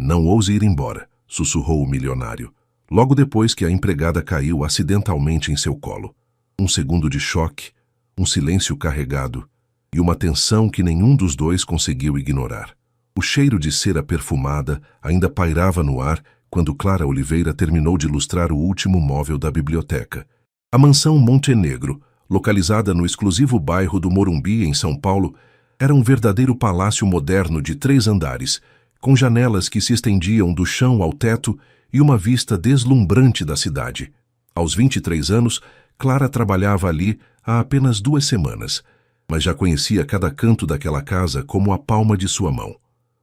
Não ouse ir embora, sussurrou o milionário, logo depois que a empregada caiu acidentalmente em seu colo. Um segundo de choque, um silêncio carregado e uma tensão que nenhum dos dois conseguiu ignorar. O cheiro de cera perfumada ainda pairava no ar quando Clara Oliveira terminou de lustrar o último móvel da biblioteca. A mansão Montenegro, localizada no exclusivo bairro do Morumbi, em São Paulo, era um verdadeiro palácio moderno de 3 andares, com janelas que se estendiam do chão ao teto e uma vista deslumbrante da cidade. Aos 23 anos, Clara trabalhava ali há apenas 2 semanas, mas já conhecia cada canto daquela casa como a palma de sua mão.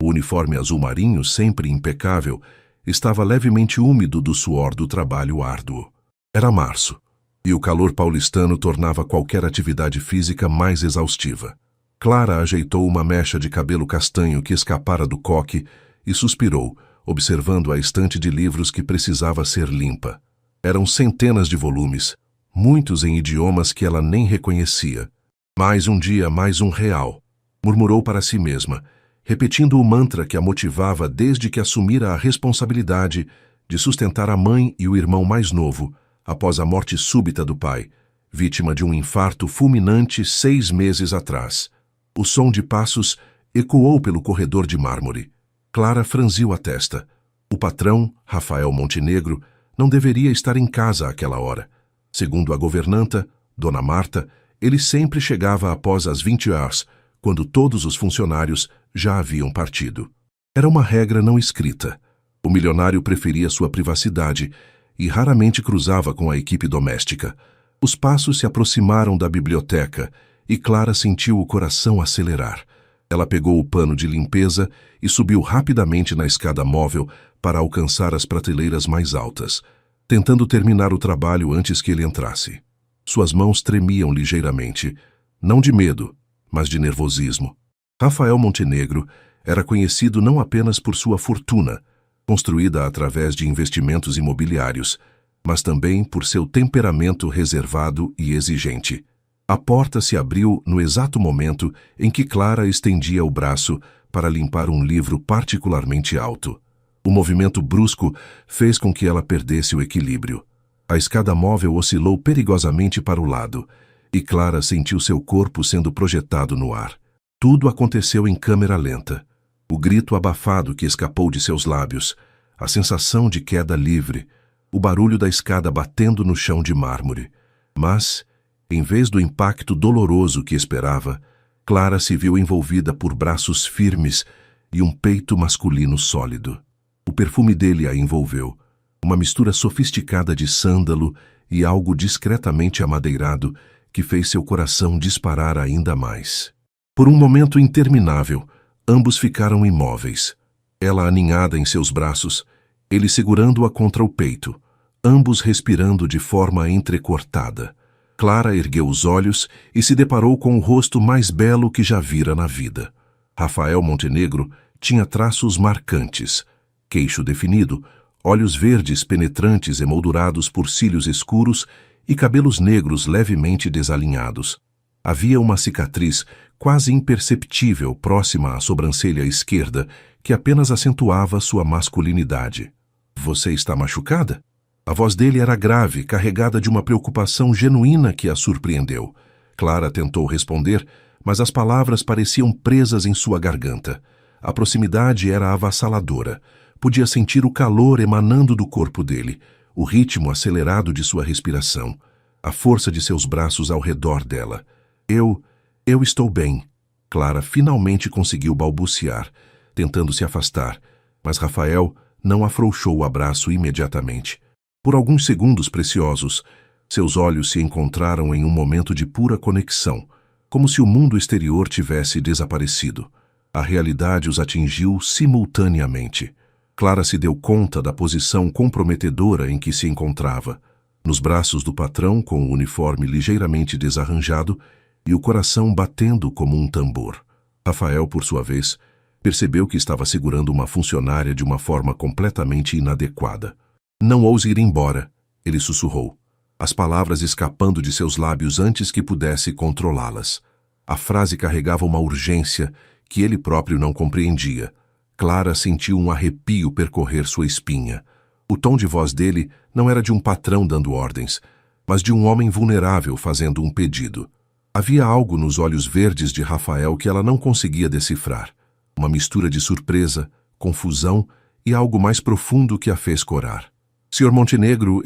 O uniforme azul marinho, sempre impecável, estava levemente úmido do suor do trabalho árduo. Era março, e o calor paulistano tornava qualquer atividade física mais exaustiva. Clara ajeitou uma mecha de cabelo castanho que escapara do coque e suspirou, observando a estante de livros que precisava ser limpa. Eram centenas de volumes, muitos em idiomas que ela nem reconhecia. Mais um dia, mais um real, murmurou para si mesma, repetindo o mantra que a motivava desde que assumira a responsabilidade de sustentar a mãe e o irmão mais novo, após a morte súbita do pai, vítima de um infarto fulminante 6 meses atrás. O som de passos ecoou pelo corredor de mármore. Clara franziu a testa. O patrão, Rafael Montenegro, não deveria estar em casa àquela hora. Segundo a governanta, Dona Marta, ele sempre chegava após as 20 horas, quando todos os funcionários já haviam partido. Era uma regra não escrita. O milionário preferia sua privacidade e raramente cruzava com a equipe doméstica. Os passos se aproximaram da biblioteca e Clara sentiu o coração acelerar. Ela pegou o pano de limpeza e subiu rapidamente na escada móvel para alcançar as prateleiras mais altas, tentando terminar o trabalho antes que ele entrasse. Suas mãos tremiam ligeiramente, não de medo, mas de nervosismo. Rafael Montenegro era conhecido não apenas por sua fortuna, construída através de investimentos imobiliários, mas também por seu temperamento reservado e exigente. A porta se abriu no exato momento em que Clara estendia o braço para limpar um livro particularmente alto. O movimento brusco fez com que ela perdesse o equilíbrio. A escada móvel oscilou perigosamente para o lado, e Clara sentiu seu corpo sendo projetado no ar. Tudo aconteceu em câmera lenta. O grito abafado que escapou de seus lábios, a sensação de queda livre, o barulho da escada batendo no chão de mármore. Mas, em vez do impacto doloroso que esperava, Clara se viu envolvida por braços firmes e um peito masculino sólido. O perfume dele a envolveu, uma mistura sofisticada de sândalo e algo discretamente amadeirado que fez seu coração disparar ainda mais. Por um momento interminável, ambos ficaram imóveis. Ela aninhada em seus braços, ele segurando-a contra o peito, ambos respirando de forma entrecortada. Clara ergueu os olhos e se deparou com o rosto mais belo que já vira na vida. Rafael Montenegro tinha traços marcantes, queixo definido, olhos verdes penetrantes emoldurados por cílios escuros e cabelos negros levemente desalinhados. Havia uma cicatriz quase imperceptível próxima à sobrancelha esquerda que apenas acentuava sua masculinidade. "Você está machucada?" A voz dele era grave, carregada de uma preocupação genuína que a surpreendeu. Clara tentou responder, mas as palavras pareciam presas em sua garganta. A proximidade era avassaladora. Podia sentir o calor emanando do corpo dele, o ritmo acelerado de sua respiração, a força de seus braços ao redor dela. Eu estou bem." Clara finalmente conseguiu balbuciar, tentando se afastar, mas Rafael não afrouxou o abraço imediatamente. Por alguns segundos preciosos, seus olhos se encontraram em um momento de pura conexão, como se o mundo exterior tivesse desaparecido. A realidade os atingiu simultaneamente. Clara se deu conta da posição comprometedora em que se encontrava, nos braços do patrão com o uniforme ligeiramente desarranjado e o coração batendo como um tambor. Rafael, por sua vez, percebeu que estava segurando uma funcionária de uma forma completamente inadequada. "Não ouse ir embora", ele sussurrou, as palavras escapando de seus lábios antes que pudesse controlá-las. A frase carregava uma urgência que ele próprio não compreendia. Clara sentiu um arrepio percorrer sua espinha. O tom de voz dele não era de um patrão dando ordens, mas de um homem vulnerável fazendo um pedido. Havia algo nos olhos verdes de Rafael que ela não conseguia decifrar. Uma mistura de surpresa, confusão e algo mais profundo que a fez corar. Sr. Montenegro,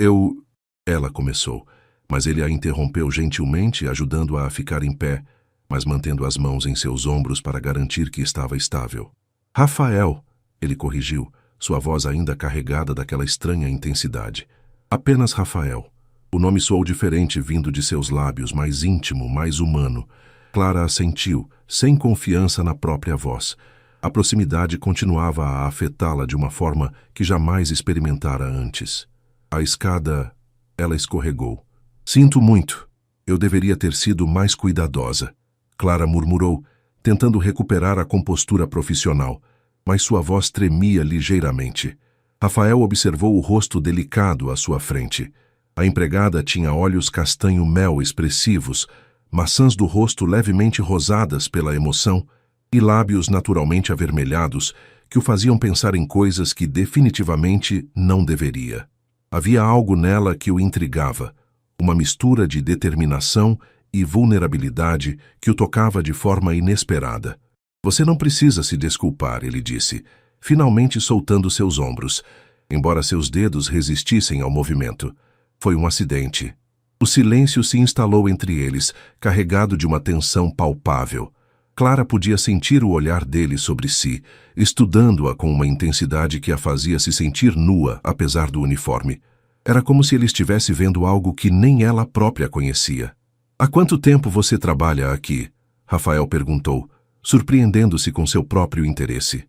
Ela começou, mas ele a interrompeu gentilmente, ajudando-a a ficar em pé, mas mantendo as mãos em seus ombros para garantir que estava estável. Rafael, ele corrigiu, sua voz ainda carregada daquela estranha intensidade. Apenas Rafael. O nome soou diferente vindo de seus lábios, mais íntimo, mais humano. Clara assentiu, sem confiança na própria voz. A proximidade continuava a afetá-la de uma forma que jamais experimentara antes. A escada, ela escorregou. Sinto muito. Eu deveria ter sido mais cuidadosa. Clara murmurou, tentando recuperar a compostura profissional, mas sua voz tremia ligeiramente. Rafael observou o rosto delicado à sua frente. A empregada tinha olhos castanho-mel expressivos, maçãs do rosto levemente rosadas pela emoção e lábios naturalmente avermelhados que o faziam pensar em coisas que definitivamente não deveria. Havia algo nela que o intrigava, uma mistura de determinação e vulnerabilidade que o tocava de forma inesperada. Você não precisa se desculpar, ele disse, finalmente soltando seus ombros, embora seus dedos resistissem ao movimento. Foi um acidente. O silêncio se instalou entre eles, carregado de uma tensão palpável. Clara podia sentir o olhar dele sobre si, estudando-a com uma intensidade que a fazia se sentir nua, apesar do uniforme. Era como se ele estivesse vendo algo que nem ela própria conhecia. Há quanto tempo você trabalha aqui? Rafael perguntou, surpreendendo-se com seu próprio interesse.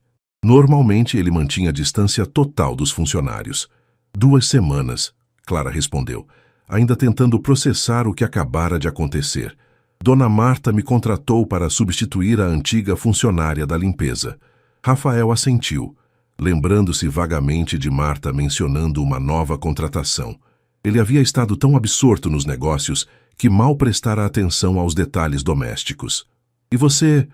Normalmente ele mantinha distância total dos funcionários. 2 semanas, Clara respondeu, ainda tentando processar o que acabara de acontecer. Dona Marta me contratou para substituir a antiga funcionária da limpeza. Rafael assentiu, lembrando-se vagamente de Marta mencionando uma nova contratação. Ele havia estado tão absorto nos negócios que mal prestara atenção aos detalhes domésticos. E você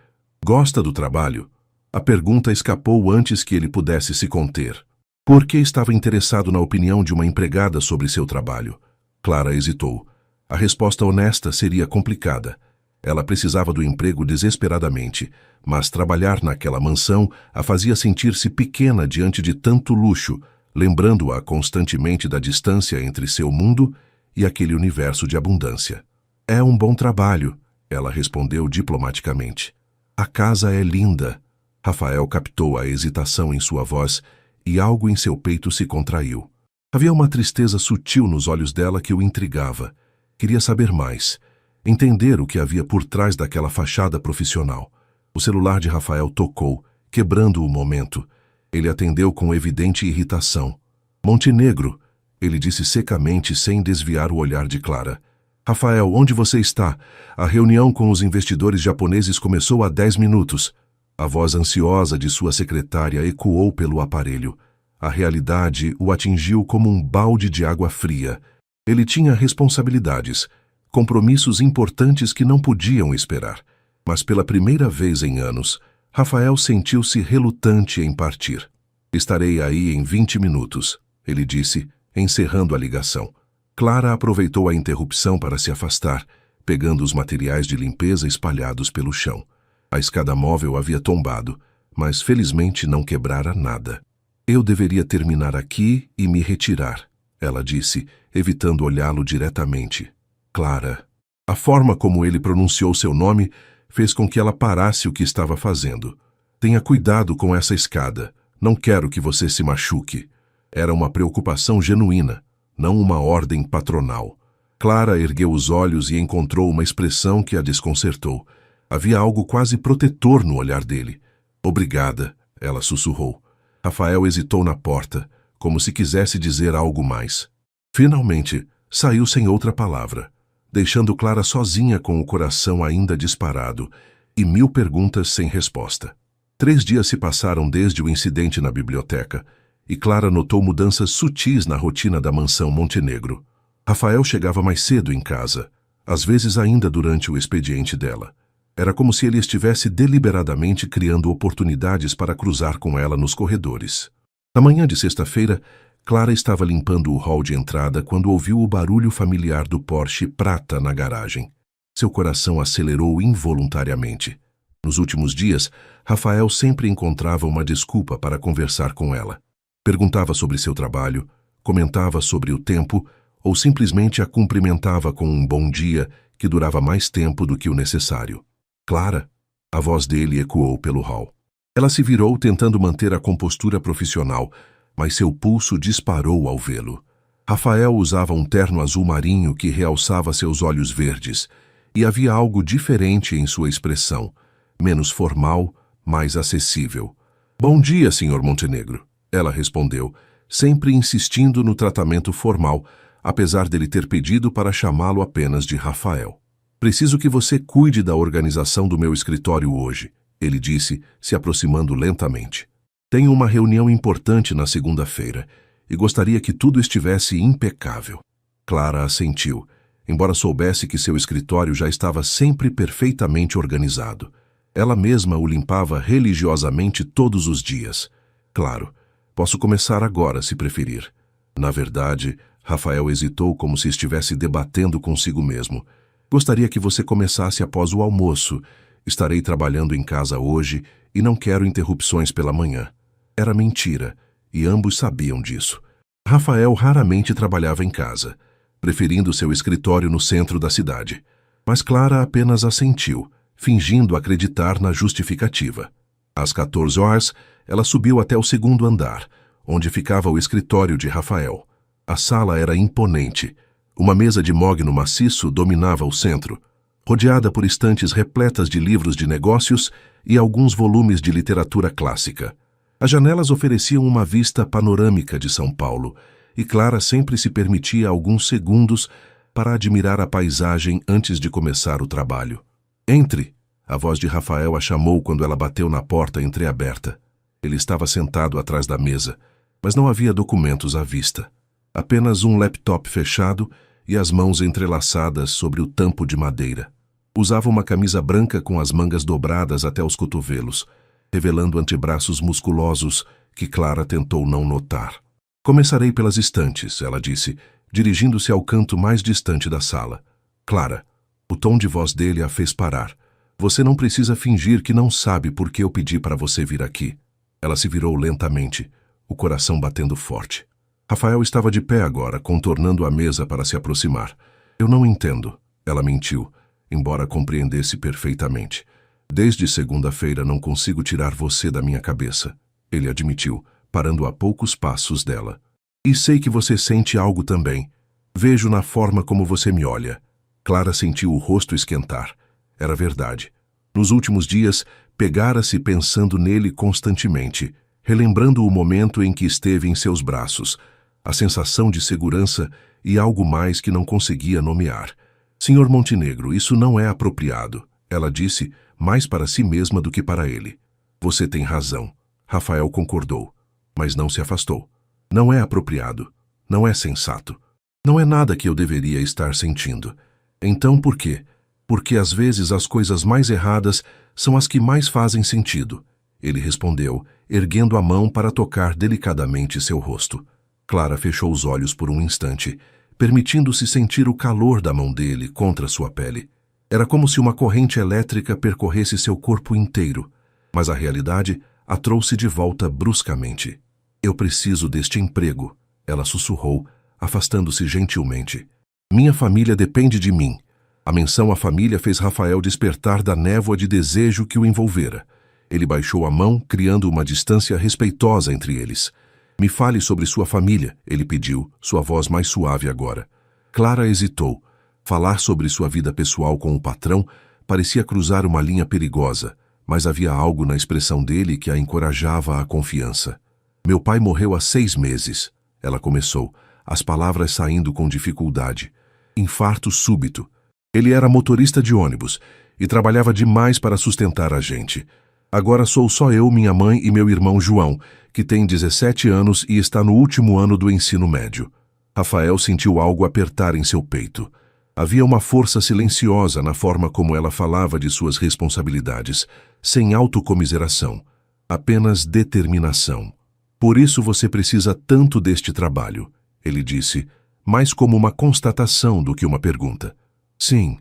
gosta do trabalho? A pergunta escapou antes que ele pudesse se conter. Por que estava interessado na opinião de uma empregada sobre seu trabalho? Clara hesitou. A resposta honesta seria complicada. Ela precisava do emprego desesperadamente, mas trabalhar naquela mansão a fazia sentir-se pequena diante de tanto luxo, lembrando-a constantemente da distância entre seu mundo e aquele universo de abundância. É um bom trabalho, ela respondeu diplomaticamente. A casa é linda. Rafael captou a hesitação em sua voz e algo em seu peito se contraiu. Havia uma tristeza sutil nos olhos dela que o intrigava. Queria saber mais, entender o que havia por trás daquela fachada profissional. O celular de Rafael tocou, quebrando o momento. Ele atendeu com evidente irritação. Montenegro, ele disse secamente sem desviar o olhar de Clara. Rafael, onde você está? A reunião com os investidores japoneses começou há 10 minutos. A voz ansiosa de sua secretária ecoou pelo aparelho. A realidade o atingiu como um balde de água fria. Ele tinha responsabilidades, compromissos importantes que não podiam esperar. Mas pela primeira vez em anos, Rafael sentiu-se relutante em partir. Estarei aí em 20 minutos, ele disse, encerrando a ligação. Clara aproveitou a interrupção para se afastar, pegando os materiais de limpeza espalhados pelo chão. A escada móvel havia tombado, mas felizmente não quebrara nada. Eu deveria terminar aqui e me retirar, ela disse, evitando olhá-lo diretamente. Clara. A forma como ele pronunciou seu nome fez com que ela parasse o que estava fazendo. Tenha cuidado com essa escada. Não quero que você se machuque. Era uma preocupação genuína, não uma ordem patronal. Clara ergueu os olhos e encontrou uma expressão que a desconcertou. Havia algo quase protetor no olhar dele. Obrigada, ela sussurrou. Rafael hesitou na porta, como se quisesse dizer algo mais. Finalmente, saiu sem outra palavra, deixando Clara sozinha com o coração ainda disparado e 1000 perguntas sem resposta. 3 dias se passaram desde o incidente na biblioteca, e Clara notou mudanças sutis na rotina da mansão Montenegro. Rafael chegava mais cedo em casa, às vezes ainda durante o expediente dela. Era como se ele estivesse deliberadamente criando oportunidades para cruzar com ela nos corredores. Na manhã de sexta-feira, Clara estava limpando o hall de entrada quando ouviu o barulho familiar do Porsche prata na garagem. Seu coração acelerou involuntariamente. Nos últimos dias, Rafael sempre encontrava uma desculpa para conversar com ela. Perguntava sobre seu trabalho, comentava sobre o tempo ou simplesmente a cumprimentava com um bom dia que durava mais tempo do que o necessário. Clara, a voz dele ecoou pelo hall. Ela se virou tentando manter a compostura profissional, mas seu pulso disparou ao vê-lo. Rafael usava um terno azul marinho que realçava seus olhos verdes, e havia algo diferente em sua expressão, menos formal, mais acessível. "Bom dia, Sr. Montenegro", ela respondeu, sempre insistindo no tratamento formal, apesar dele ter pedido para chamá-lo apenas de Rafael. "Preciso que você cuide da organização do meu escritório hoje", ele disse, se aproximando lentamente. "Tenho uma reunião importante na segunda-feira e gostaria que tudo estivesse impecável." Clara assentiu, embora soubesse que seu escritório já estava sempre perfeitamente organizado. Ela mesma o limpava religiosamente todos os dias. "Claro, posso começar agora, se preferir." Na verdade, Rafael hesitou como se estivesse debatendo consigo mesmo. "Gostaria que você começasse após o almoço. Estarei trabalhando em casa hoje e não quero interrupções pela manhã." Era mentira, e ambos sabiam disso. Rafael raramente trabalhava em casa, preferindo seu escritório no centro da cidade. Mas Clara apenas assentiu, fingindo acreditar na justificativa. Às 14 horas, ela subiu até o segundo andar, onde ficava o escritório de Rafael. A sala era imponente. Uma mesa de mogno maciço dominava o centro, rodeada por estantes repletas de livros de negócios e alguns volumes de literatura clássica. As janelas ofereciam uma vista panorâmica de São Paulo, e Clara sempre se permitia alguns segundos para admirar a paisagem antes de começar o trabalho. "Entre!" A voz de Rafael a chamou quando ela bateu na porta entreaberta. Ele estava sentado atrás da mesa, mas não havia documentos à vista. Apenas um laptop fechado e as mãos entrelaçadas sobre o tampo de madeira. Usava uma camisa branca com as mangas dobradas até os cotovelos, revelando antebraços musculosos que Clara tentou não notar. "Começarei pelas estantes", ela disse, dirigindo-se ao canto mais distante da sala. "Clara", o tom de voz dele a fez parar. "Você não precisa fingir que não sabe por que eu pedi para você vir aqui." Ela se virou lentamente, o coração batendo forte. Rafael estava de pé agora, contornando a mesa para se aproximar. "Eu não entendo", ela mentiu, embora compreendesse perfeitamente. "Desde segunda-feira não consigo tirar você da minha cabeça", ele admitiu, parando a poucos passos dela. "E sei que você sente algo também. Vejo na forma como você me olha." Clara sentiu o rosto esquentar. Era verdade. Nos últimos dias, pegara-se pensando nele constantemente, relembrando o momento em que esteve em seus braços, a sensação de segurança e algo mais que não conseguia nomear. "Sr. Montenegro, isso não é apropriado", ela disse, mais para si mesma do que para ele. "Você tem razão." Rafael concordou, mas não se afastou. "Não é apropriado. Não é sensato. Não é nada que eu deveria estar sentindo." "Então por quê?" "Porque às vezes as coisas mais erradas são as que mais fazem sentido", ele respondeu, erguendo a mão para tocar delicadamente seu rosto. Clara fechou os olhos por um instante, permitindo-se sentir o calor da mão dele contra sua pele. Era como se uma corrente elétrica percorresse seu corpo inteiro, mas a realidade a trouxe de volta bruscamente. "Eu preciso deste emprego", ela sussurrou, afastando-se gentilmente. "Minha família depende de mim." A menção à família fez Rafael despertar da névoa de desejo que o envolvera. Ele baixou a mão, criando uma distância respeitosa entre eles. "Me fale sobre sua família", ele pediu, sua voz mais suave agora. Clara hesitou. Falar sobre sua vida pessoal com o patrão parecia cruzar uma linha perigosa, mas havia algo na expressão dele que a encorajava à confiança. "Meu pai morreu há 6 meses", ela começou, as palavras saindo com dificuldade. "Infarto súbito. Ele era motorista de ônibus e trabalhava demais para sustentar a gente. Agora sou só eu, minha mãe e meu irmão João, que tem 17 anos e está no último ano do ensino médio." Rafael sentiu algo apertar em seu peito. Havia uma força silenciosa na forma como ela falava de suas responsabilidades, sem autocomiseração, apenas determinação. Por isso você precisa tanto deste trabalho, ele disse, mais como uma constatação do que uma pergunta. Sim,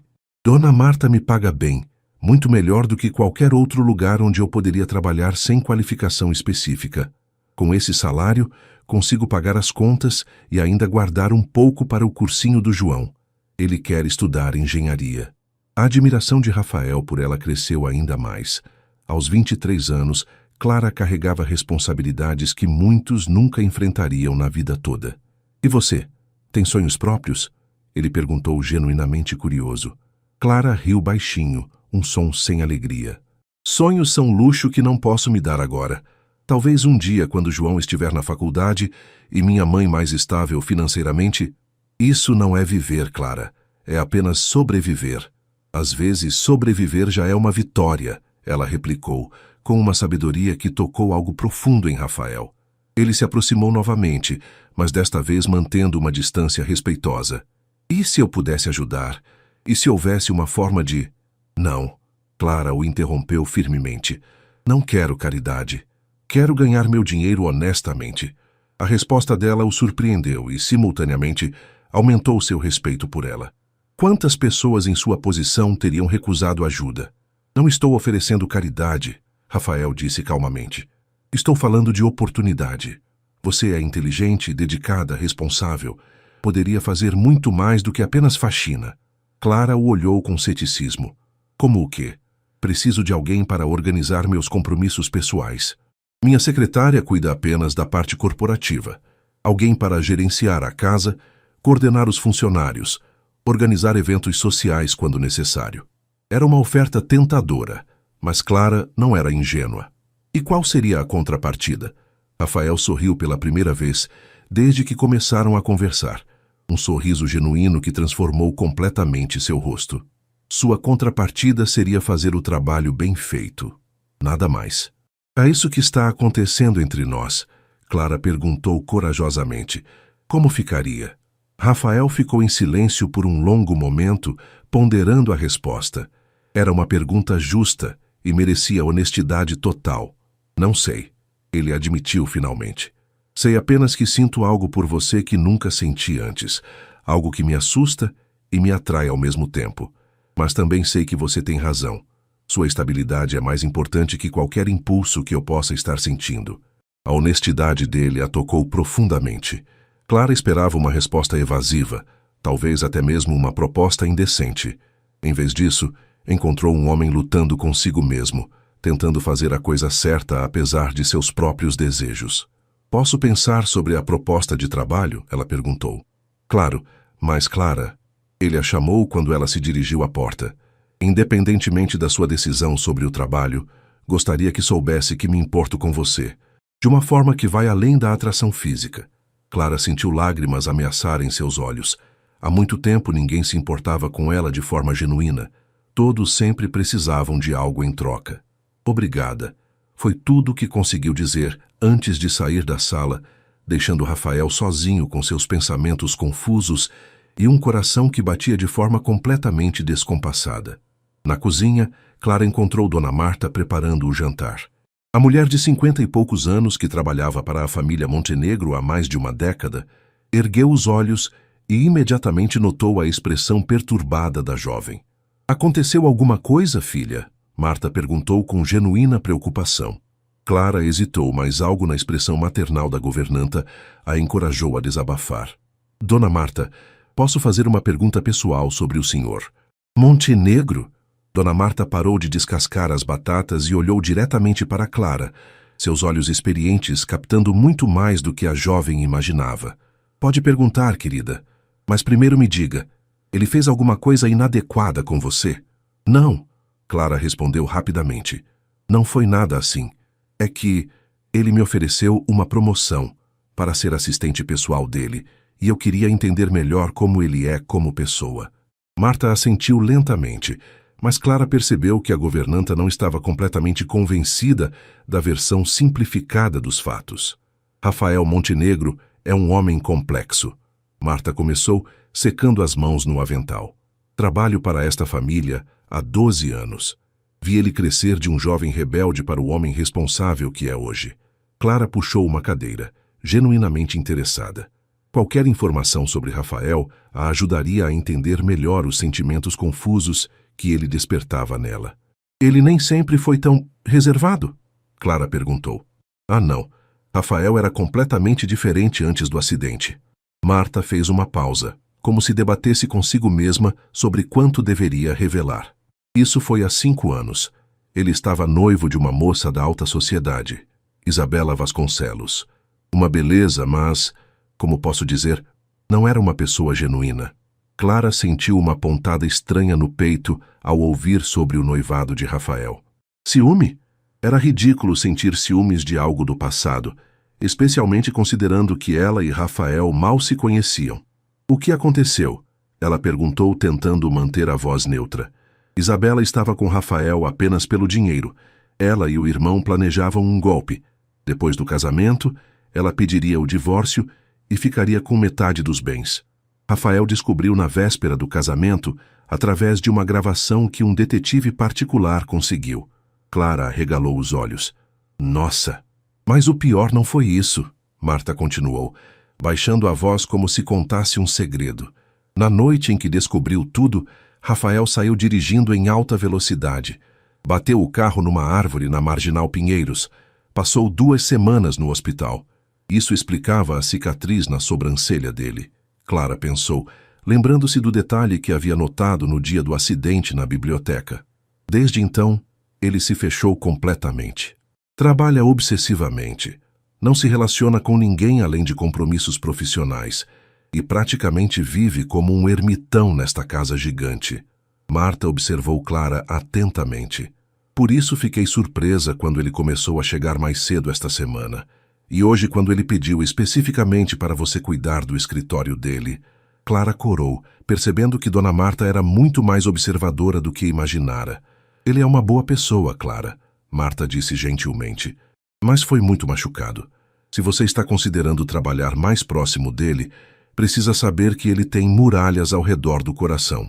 Dona Marta me paga bem, muito melhor do que qualquer outro lugar onde eu poderia trabalhar sem qualificação específica. Com esse salário, consigo pagar as contas e ainda guardar um pouco para o cursinho do João. Ele quer estudar engenharia. A admiração de Rafael por ela cresceu ainda mais. Aos 23 anos, Clara carregava responsabilidades que muitos nunca enfrentariam na vida toda. E você, tem sonhos próprios? Ele perguntou genuinamente curioso. Clara riu baixinho, um som sem alegria. Sonhos são luxo que não posso me dar agora. Talvez um dia, quando João estiver na faculdade e minha mãe mais estável financeiramente. Isso não é viver, Clara. É apenas sobreviver. Às vezes, sobreviver já é uma vitória, ela replicou, com uma sabedoria que tocou algo profundo em Rafael. Ele se aproximou novamente, mas desta vez mantendo uma distância respeitosa. E se eu pudesse ajudar? E se houvesse uma forma de... Não. Clara o interrompeu firmemente. Não quero caridade. Quero ganhar meu dinheiro honestamente. A resposta dela o surpreendeu e, simultaneamente, aumentou seu respeito por ela. Quantas pessoas em sua posição teriam recusado ajuda? Não estou oferecendo caridade, Rafael disse calmamente. Estou falando de oportunidade. Você é inteligente, dedicada, responsável. Poderia fazer muito mais do que apenas faxina. Clara o olhou com ceticismo. Como o quê? Preciso de alguém para organizar meus compromissos pessoais. Minha secretária cuida apenas da parte corporativa. Alguém para gerenciar a casa, coordenar os funcionários, organizar eventos sociais quando necessário. Era uma oferta tentadora, mas Clara não era ingênua. E qual seria a contrapartida? Rafael sorriu pela primeira vez desde que começaram a conversar. Um sorriso genuíno que transformou completamente seu rosto. Sua contrapartida seria fazer o trabalho bem feito. Nada mais. É isso que está acontecendo entre nós, Clara perguntou corajosamente. Como ficaria? Rafael ficou em silêncio por um longo momento, ponderando a resposta. Era uma pergunta justa e merecia honestidade total. Não sei, ele admitiu finalmente. Sei apenas que sinto algo por você que nunca senti antes, algo que me assusta e me atrai ao mesmo tempo. Mas também sei que você tem razão. Sua estabilidade é mais importante que qualquer impulso que eu possa estar sentindo. A honestidade dele a tocou profundamente. Clara esperava uma resposta evasiva, talvez até mesmo uma proposta indecente. Em vez disso, encontrou um homem lutando consigo mesmo, tentando fazer a coisa certa apesar de seus próprios desejos. Posso pensar sobre a proposta de trabalho? Ela perguntou. Claro, mas Clara. Ele a chamou quando ela se dirigiu à porta. Independentemente da sua decisão sobre o trabalho, gostaria que soubesse que me importo com você, de uma forma que vai além da atração física. Clara sentiu lágrimas ameaçarem seus olhos. Há muito tempo ninguém se importava com ela de forma genuína. Todos sempre precisavam de algo em troca. Obrigada. Foi tudo o que conseguiu dizer antes de sair da sala, deixando Rafael sozinho com seus pensamentos confusos e um coração que batia de forma completamente descompassada. Na cozinha, Clara encontrou Dona Marta preparando o jantar. A mulher de 50 e poucos anos, que trabalhava para a família Montenegro há mais de uma década, ergueu os olhos e imediatamente notou a expressão perturbada da jovem. Aconteceu alguma coisa, filha? Marta perguntou com genuína preocupação. Clara hesitou, mas algo na expressão maternal da governanta a encorajou a desabafar. Dona Marta, posso fazer uma pergunta pessoal sobre o senhor? Montenegro? Dona Marta parou de descascar as batatas e olhou diretamente para Clara, seus olhos experientes captando muito mais do que a jovem imaginava. Pode perguntar, querida, mas primeiro me diga, ele fez alguma coisa inadequada com você? Não, Clara respondeu rapidamente. Não foi nada assim. É que ele me ofereceu uma promoção para ser assistente pessoal dele e eu queria entender melhor como ele é como pessoa. Marta assentiu lentamente, mas Clara percebeu que a governanta não estava completamente convencida da versão simplificada dos fatos. Rafael Montenegro é um homem complexo. Marta começou, secando as mãos no avental. Trabalho para esta família há 12 anos. Vi ele crescer de um jovem rebelde para o homem responsável que é hoje. Clara puxou uma cadeira, genuinamente interessada. Qualquer informação sobre Rafael a ajudaria a entender melhor os sentimentos confusos que ele despertava nela. Ele nem sempre foi tão reservado? Clara perguntou. Ah, não. Rafael era completamente diferente antes do acidente. Marta fez uma pausa, como se debatesse consigo mesma sobre quanto deveria revelar. Isso foi há 5 anos. Ele estava noivo de uma moça da alta sociedade, Isabela Vasconcelos. Uma beleza, mas, como posso dizer, não era uma pessoa genuína. Clara sentiu uma pontada estranha no peito ao ouvir sobre o noivado de Rafael. Ciúme? Era ridículo sentir ciúmes de algo do passado, especialmente considerando que ela e Rafael mal se conheciam. O que aconteceu? Ela perguntou, tentando manter a voz neutra. Isabela estava com Rafael apenas pelo dinheiro. Ela e o irmão planejavam um golpe. Depois do casamento, ela pediria o divórcio e ficaria com metade dos bens. Rafael descobriu na véspera do casamento através de uma gravação que um detetive particular conseguiu. Clara arregalou os olhos. Nossa! Mas o pior não foi isso, Marta continuou, baixando a voz como se contasse um segredo. Na noite em que descobriu tudo, Rafael saiu dirigindo em alta velocidade. Bateu o carro numa árvore na Marginal Pinheiros. Passou 2 semanas no hospital. Isso explicava a cicatriz na sobrancelha dele. Clara pensou, lembrando-se do detalhe que havia notado no dia do acidente na biblioteca. Desde então, ele se fechou completamente. Trabalha obsessivamente. Não se relaciona com ninguém além de compromissos profissionais e praticamente vive como um ermitão nesta casa gigante. Marta observou Clara atentamente. Por isso fiquei surpresa quando ele começou a chegar mais cedo esta semana. E hoje, quando ele pediu especificamente para você cuidar do escritório dele. Clara corou, percebendo que Dona Marta era muito mais observadora do que imaginara. Ele é uma boa pessoa, Clara, Marta disse gentilmente. Mas foi muito machucado. Se você está considerando trabalhar mais próximo dele, precisa saber que ele tem muralhas ao redor do coração.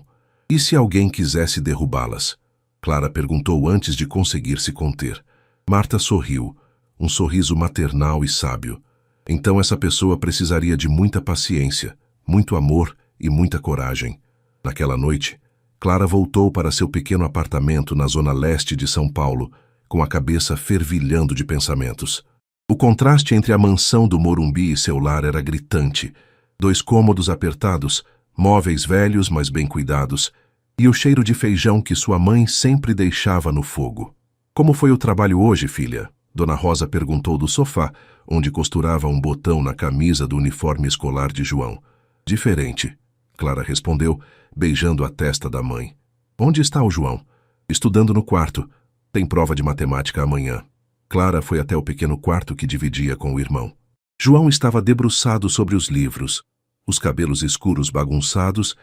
E se alguém quisesse derrubá-las? Clara perguntou antes de conseguir se conter. Marta sorriu, um sorriso maternal e sábio. Então essa pessoa precisaria de muita paciência, muito amor e muita coragem. Naquela noite, Clara voltou para seu pequeno apartamento na zona leste de São Paulo, com a cabeça fervilhando de pensamentos. O contraste entre a mansão do Morumbi e seu lar era gritante. 2 cômodos apertados, móveis velhos, mas bem cuidados, e o cheiro de feijão que sua mãe sempre deixava no fogo. Como foi o trabalho hoje, filha? Dona Rosa perguntou do sofá, onde costurava um botão na camisa do uniforme escolar de João. Diferente, Clara respondeu, beijando a testa da mãe. Onde está o João? Estudando no quarto. Tem prova de matemática amanhã. Clara foi até o pequeno quarto que dividia com o irmão. João estava debruçado sobre os livros, os cabelos escuros bagunçados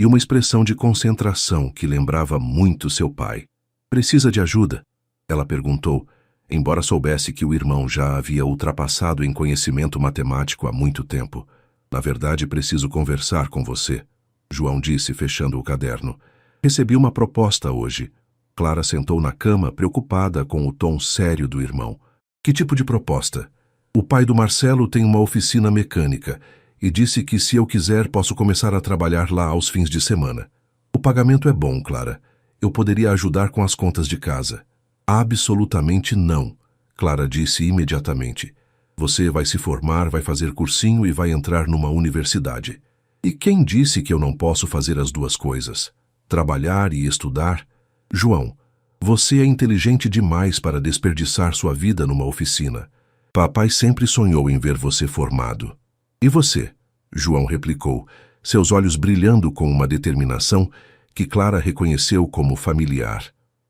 e uma expressão de concentração que lembrava muito seu pai. Precisa de ajuda? Ela perguntou, embora soubesse que o irmão já havia ultrapassado em conhecimento matemático há muito tempo. Na verdade, preciso conversar com você, João disse, fechando o caderno. Recebi uma proposta hoje. Clara sentou na cama, preocupada com o tom sério do irmão. Que tipo de proposta? O pai do Marcelo tem uma oficina mecânica e disse que se eu quiser posso começar a trabalhar lá aos fins de semana. O pagamento é bom, Clara. Eu poderia ajudar com as contas de casa. Absolutamente não, Clara disse imediatamente. Você vai se formar, vai fazer cursinho e vai entrar numa universidade. E quem disse que eu não posso fazer as 2 coisas? Trabalhar e estudar? João, você é inteligente demais para desperdiçar sua vida numa oficina. Papai sempre sonhou em ver você formado. E você? João replicou, seus olhos brilhando com uma determinação que Clara reconheceu como familiar.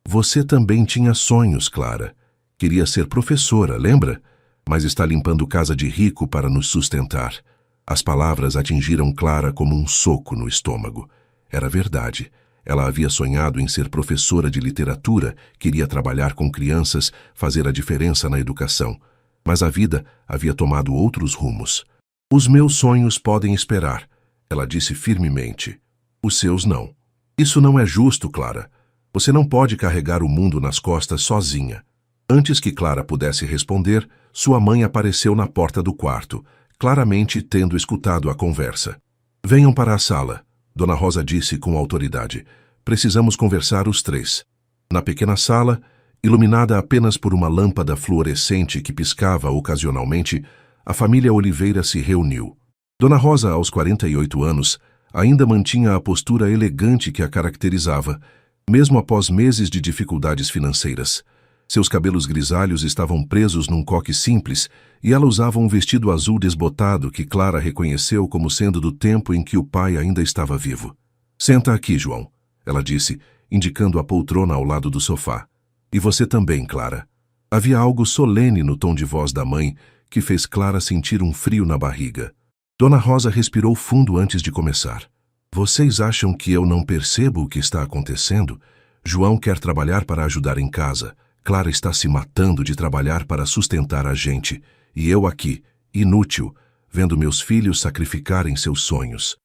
Você também tinha sonhos, Clara. Queria ser professora, lembra? Mas está limpando casa de rico para nos sustentar. As palavras atingiram Clara como um soco no estômago. Era verdade. Ela havia sonhado em ser professora de literatura, queria trabalhar com crianças, fazer a diferença na educação. Mas a vida havia tomado outros rumos. Os meus sonhos podem esperar, ela disse firmemente. Os seus não. Isso não é justo, Clara. Você não pode carregar o mundo nas costas sozinha. Antes que Clara pudesse responder, sua mãe apareceu na porta do quarto, claramente tendo escutado a conversa. Venham para a sala, Dona Rosa disse com autoridade. Precisamos conversar os três. Na pequena sala, iluminada apenas por uma lâmpada fluorescente que piscava ocasionalmente, a família Oliveira se reuniu. Dona Rosa, aos 48 anos, ainda mantinha a postura elegante que a caracterizava, mesmo após meses de dificuldades financeiras. Seus cabelos grisalhos estavam presos num coque simples e ela usava um vestido azul desbotado que Clara reconheceu como sendo do tempo em que o pai ainda estava vivo. Senta aqui, João, ela disse, indicando a poltrona ao lado do sofá. E você também, Clara. Havia algo solene no tom de voz da mãe que fez Clara sentir um frio na barriga. Dona Rosa respirou fundo antes de começar. Vocês acham que eu não percebo o que está acontecendo? João quer trabalhar para ajudar em casa. Clara está se matando de trabalhar para sustentar a gente. E eu aqui, inútil, vendo meus filhos sacrificarem seus sonhos.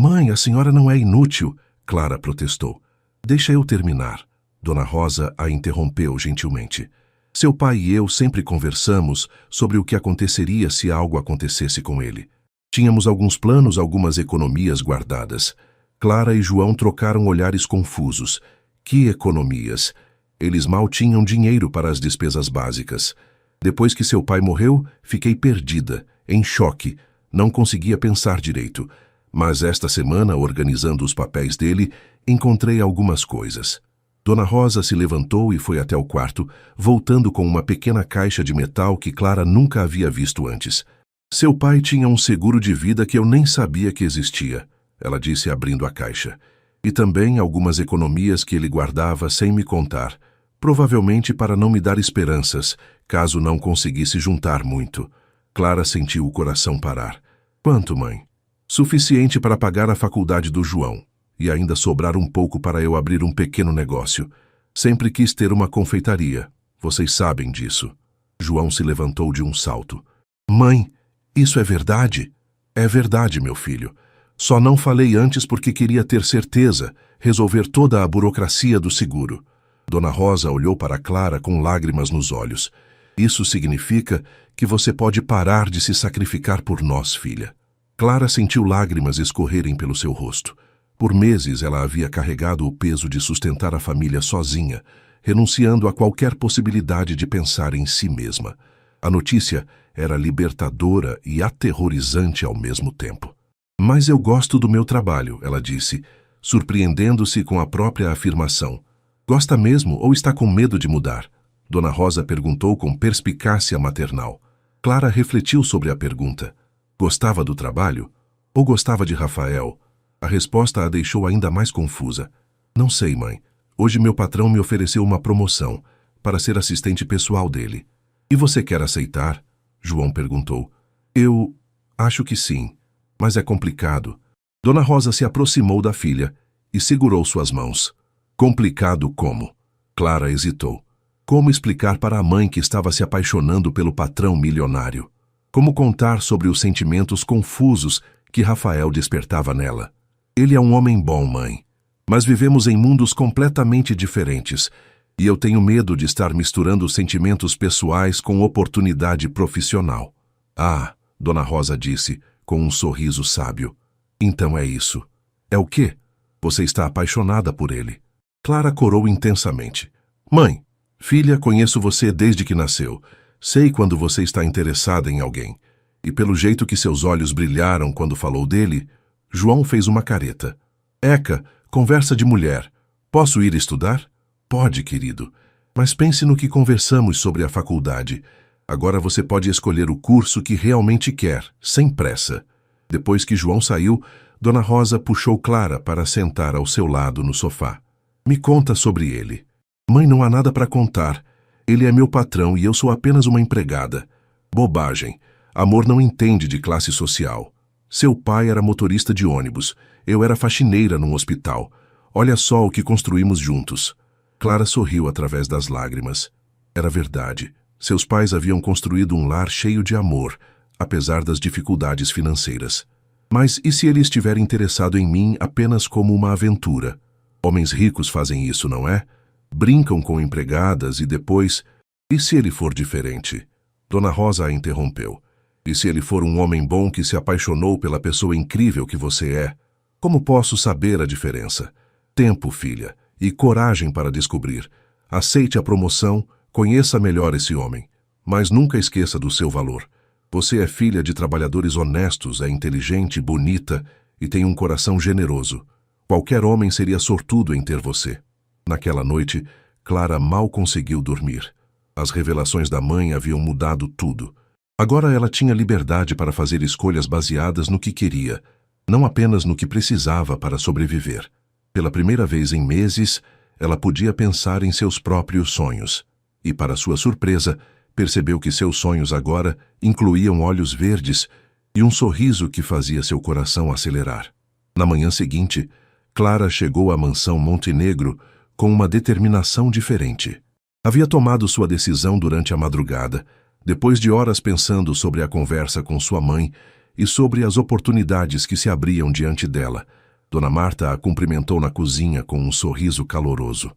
Mãe, a senhora não é inútil, Clara protestou. Deixa eu terminar. Dona Rosa a interrompeu gentilmente. Seu pai e eu sempre conversamos sobre o que aconteceria se algo acontecesse com ele. Tínhamos alguns planos, algumas economias guardadas. Clara e João trocaram olhares confusos. Que economias? Eles mal tinham dinheiro para as despesas básicas. Depois que seu pai morreu, fiquei perdida, em choque. Não conseguia pensar direito. Mas esta semana, organizando os papéis dele, encontrei algumas coisas. Dona Rosa se levantou e foi até o quarto, voltando com uma pequena caixa de metal que Clara nunca havia visto antes. Seu pai tinha um seguro de vida que eu nem sabia que existia, ela disse abrindo a caixa. E também algumas economias que ele guardava sem me contar, provavelmente para não me dar esperanças, caso não conseguisse juntar muito. Clara sentiu o coração parar. Quanto, mãe? Suficiente para pagar a faculdade do João, e ainda sobrar um pouco para eu abrir um pequeno negócio. Sempre quis ter uma confeitaria. Vocês sabem disso. João se levantou de um salto. Mãe, isso é verdade? É verdade, meu filho. Só não falei antes porque queria ter certeza, resolver toda a burocracia do seguro. Dona Rosa olhou para Clara com lágrimas nos olhos. Isso significa que você pode parar de se sacrificar por nós, filha. Clara sentiu lágrimas escorrerem pelo seu rosto. Por meses ela havia carregado o peso de sustentar a família sozinha, renunciando a qualquer possibilidade de pensar em si mesma. A notícia era libertadora e aterrorizante ao mesmo tempo. Mas eu gosto do meu trabalho, ela disse, surpreendendo-se com a própria afirmação. Gosta mesmo ou está com medo de mudar? Dona Rosa perguntou com perspicácia maternal. Clara refletiu sobre a pergunta. Gostava do trabalho? Ou gostava de Rafael? A resposta a deixou ainda mais confusa. Não sei, mãe. Hoje meu patrão me ofereceu uma promoção para ser assistente pessoal dele. E você quer aceitar? João perguntou. Eu acho que sim, mas é complicado. Dona Rosa se aproximou da filha e segurou suas mãos. Complicado como? Clara hesitou. Como explicar para a mãe que estava se apaixonando pelo patrão milionário? Como contar sobre os sentimentos confusos que Rafael despertava nela? Ele é um homem bom, mãe. Mas vivemos em mundos completamente diferentes, e eu tenho medo de estar misturando sentimentos pessoais com oportunidade profissional. Ah, Dona Rosa disse, com um sorriso sábio. Então é isso. É o quê? Você está apaixonada por ele. Clara corou intensamente. Mãe, filha, conheço você desde que nasceu. Sei quando você está interessada em alguém. E pelo jeito que seus olhos brilharam quando falou dele, João fez uma careta. Eca, conversa de mulher. Posso ir estudar? Pode, querido. Mas pense no que conversamos sobre a faculdade. Agora você pode escolher o curso que realmente quer, sem pressa. Depois que João saiu, Dona Rosa puxou Clara para sentar ao seu lado no sofá. Me conta sobre ele. Mãe, não há nada para contar. Ele é meu patrão e eu sou apenas uma empregada. Bobagem. Amor não entende de classe social. Seu pai era motorista de ônibus. Eu era faxineira num hospital. Olha só o que construímos juntos. Clara sorriu através das lágrimas. Era verdade. Seus pais haviam construído um lar cheio de amor, apesar das dificuldades financeiras. Mas e se ele estiver interessado em mim apenas como uma aventura? Homens ricos fazem isso, não é? Brincam com empregadas e depois... E se ele for diferente? Dona Rosa a interrompeu. E se ele for um homem bom que se apaixonou pela pessoa incrível que você é? Como posso saber a diferença? Tempo, filha, e coragem para descobrir. Aceite a promoção, conheça melhor esse homem. Mas nunca esqueça do seu valor. Você é filha de trabalhadores honestos, é inteligente, bonita e tem um coração generoso. Qualquer homem seria sortudo em ter você. Naquela noite, Clara mal conseguiu dormir. As revelações da mãe haviam mudado tudo. Agora ela tinha liberdade para fazer escolhas baseadas no que queria, não apenas no que precisava para sobreviver. Pela primeira vez em meses, ela podia pensar em seus próprios sonhos. E, para sua surpresa, percebeu que seus sonhos agora incluíam olhos verdes e um sorriso que fazia seu coração acelerar. Na manhã seguinte, Clara chegou à mansão Montenegro com uma determinação diferente. Havia tomado sua decisão durante a madrugada, depois de horas pensando sobre a conversa com sua mãe e sobre as oportunidades que se abriam diante dela. Dona Marta a cumprimentou na cozinha com um sorriso caloroso.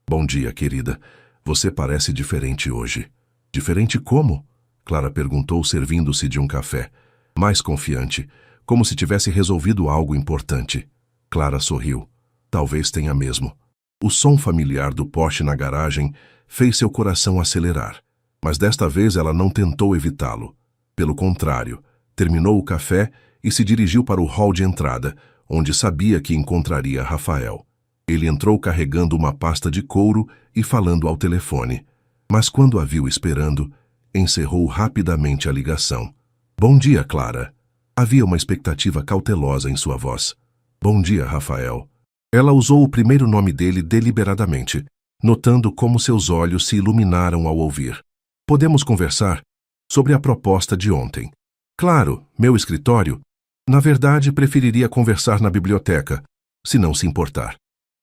Bom dia, querida. Você parece diferente hoje. Diferente como? Clara perguntou, servindo-se de um café. Mais confiante, como se tivesse resolvido algo importante. Clara sorriu. Talvez tenha mesmo. O som familiar do Porsche na garagem fez seu coração acelerar. Mas desta vez ela não tentou evitá-lo. Pelo contrário, terminou o café e se dirigiu para o hall de entrada, onde sabia que encontraria Rafael. Ele entrou carregando uma pasta de couro e falando ao telefone. Mas quando a viu esperando, encerrou rapidamente a ligação. Bom dia, Clara. Havia uma expectativa cautelosa em sua voz. Bom dia, Rafael. Ela usou o primeiro nome dele deliberadamente, notando como seus olhos se iluminaram ao ouvir. Podemos conversar sobre a proposta de ontem. Claro, meu escritório. Na verdade, preferiria conversar na biblioteca, se não se importar.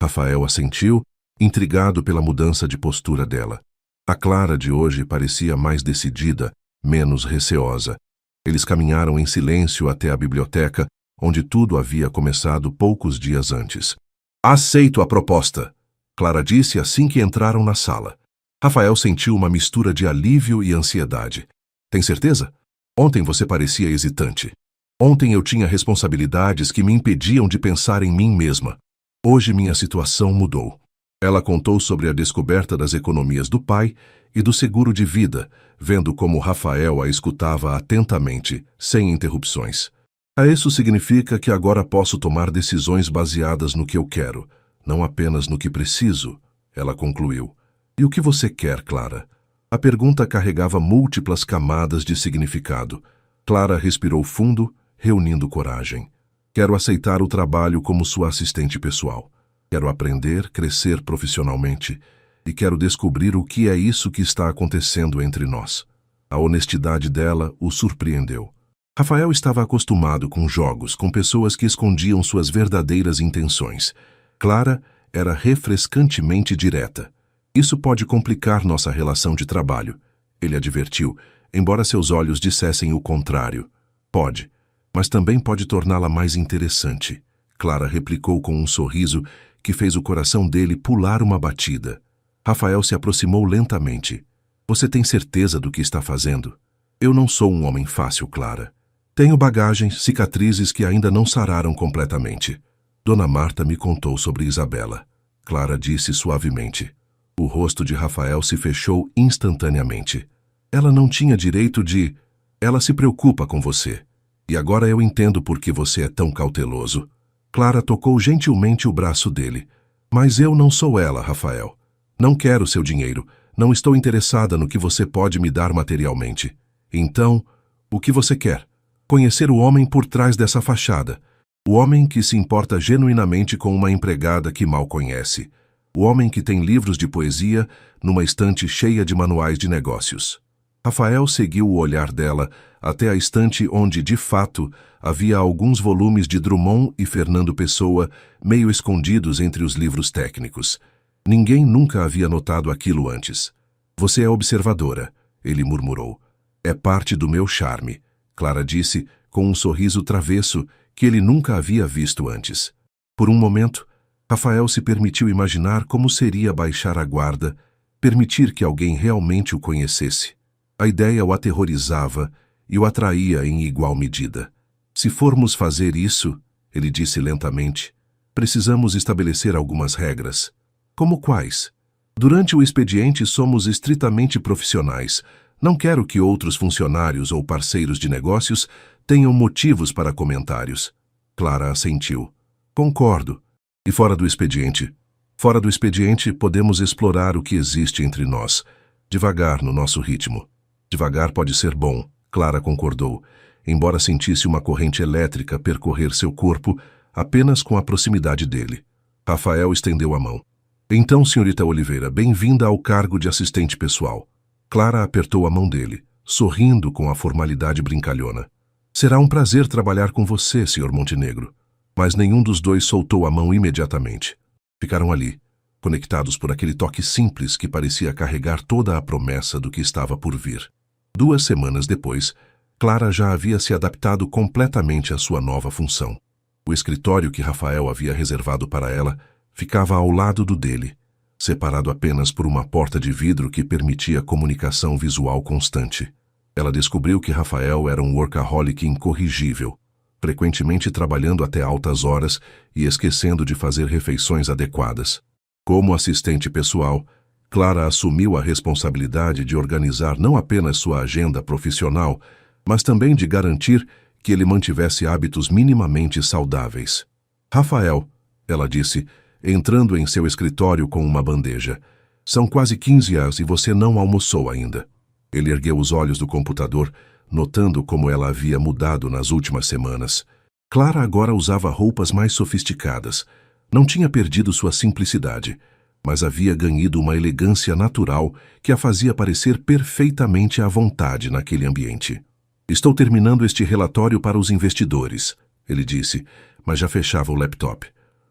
Rafael assentiu, intrigado pela mudança de postura dela. A Clara de hoje parecia mais decidida, menos receosa. Eles caminharam em silêncio até a biblioteca, onde tudo havia começado poucos dias antes. Aceito a proposta, Clara disse assim que entraram na sala. Rafael sentiu uma mistura de alívio e ansiedade. Tem certeza? Ontem você parecia hesitante. Ontem eu tinha responsabilidades que me impediam de pensar em mim mesma. Hoje minha situação mudou. Ela contou sobre a descoberta das economias do pai e do seguro de vida, vendo como Rafael a escutava atentamente, sem interrupções. Isso significa que agora posso tomar decisões baseadas no que eu quero, não apenas no que preciso, ela concluiu. E o que você quer, Clara? A pergunta carregava múltiplas camadas de significado. Clara respirou fundo, reunindo coragem. Quero aceitar o trabalho como sua assistente pessoal. Quero aprender, crescer profissionalmente e quero descobrir o que é isso que está acontecendo entre nós. A honestidade dela o surpreendeu. Rafael estava acostumado com jogos, com pessoas que escondiam suas verdadeiras intenções. Clara era refrescantemente direta. Isso pode complicar nossa relação de trabalho, ele advertiu, embora seus olhos dissessem o contrário. Pode, mas também pode torná-la mais interessante. Clara replicou com um sorriso que fez o coração dele pular uma batida. Rafael se aproximou lentamente. Você tem certeza do que está fazendo? Eu não sou um homem fácil, Clara. Tenho bagagens, cicatrizes que ainda não sararam completamente. Dona Marta me contou sobre Isabela. Clara disse suavemente. O rosto de Rafael se fechou instantaneamente. Ela não tinha direito de... Ela se preocupa com você. E agora eu entendo por que você é tão cauteloso. Clara tocou gentilmente o braço dele. Mas eu não sou ela, Rafael. Não quero seu dinheiro. Não estou interessada no que você pode me dar materialmente. Então, o que você quer? Conhecer o homem por trás dessa fachada. O homem que se importa genuinamente com uma empregada que mal conhece. O homem que tem livros de poesia numa estante cheia de manuais de negócios. Rafael seguiu o olhar dela até a estante onde, de fato, havia alguns volumes de Drummond e Fernando Pessoa meio escondidos entre os livros técnicos. Ninguém nunca havia notado aquilo antes. Você é observadora, ele murmurou. É parte do meu charme, Clara disse, com um sorriso travesso que ele nunca havia visto antes. Por um momento, Rafael se permitiu imaginar como seria baixar a guarda, permitir que alguém realmente o conhecesse. A ideia o aterrorizava e o atraía em igual medida. Se formos fazer isso, ele disse lentamente, precisamos estabelecer algumas regras. Como quais? Durante o expediente somos estritamente profissionais. Não quero que outros funcionários ou parceiros de negócios tenham motivos para comentários. Clara assentiu. Concordo. E fora do expediente? Fora do expediente, podemos explorar o que existe entre nós, devagar no nosso ritmo. Devagar pode ser bom, Clara concordou, embora sentisse uma corrente elétrica percorrer seu corpo apenas com a proximidade dele. Rafael estendeu a mão. Então, senhorita Oliveira, bem-vinda ao cargo de assistente pessoal. Clara apertou a mão dele, sorrindo com a formalidade brincalhona. Será um prazer trabalhar com você, senhor Montenegro. Mas nenhum dos dois soltou a mão imediatamente. Ficaram ali, conectados por aquele toque simples que parecia carregar toda a promessa do que estava por vir. 2 semanas depois, Clara já havia se adaptado completamente à sua nova função. O escritório que Rafael havia reservado para ela ficava ao lado do dele, separado apenas por uma porta de vidro que permitia comunicação visual constante. Ela descobriu que Rafael era um workaholic incorrigível, frequentemente trabalhando até altas horas e esquecendo de fazer refeições adequadas. Como assistente pessoal, Clara assumiu a responsabilidade de organizar não apenas sua agenda profissional, mas também de garantir que ele mantivesse hábitos minimamente saudáveis. Rafael, ela disse, entrando em seu escritório com uma bandeja, são quase 15 horas e você não almoçou ainda. Ele ergueu os olhos do computador, notando como ela havia mudado nas últimas semanas. Clara agora usava roupas mais sofisticadas. Não tinha perdido sua simplicidade, mas havia ganhado uma elegância natural que a fazia parecer perfeitamente à vontade naquele ambiente. Estou terminando este relatório para os investidores, ele disse, mas já fechava o laptop.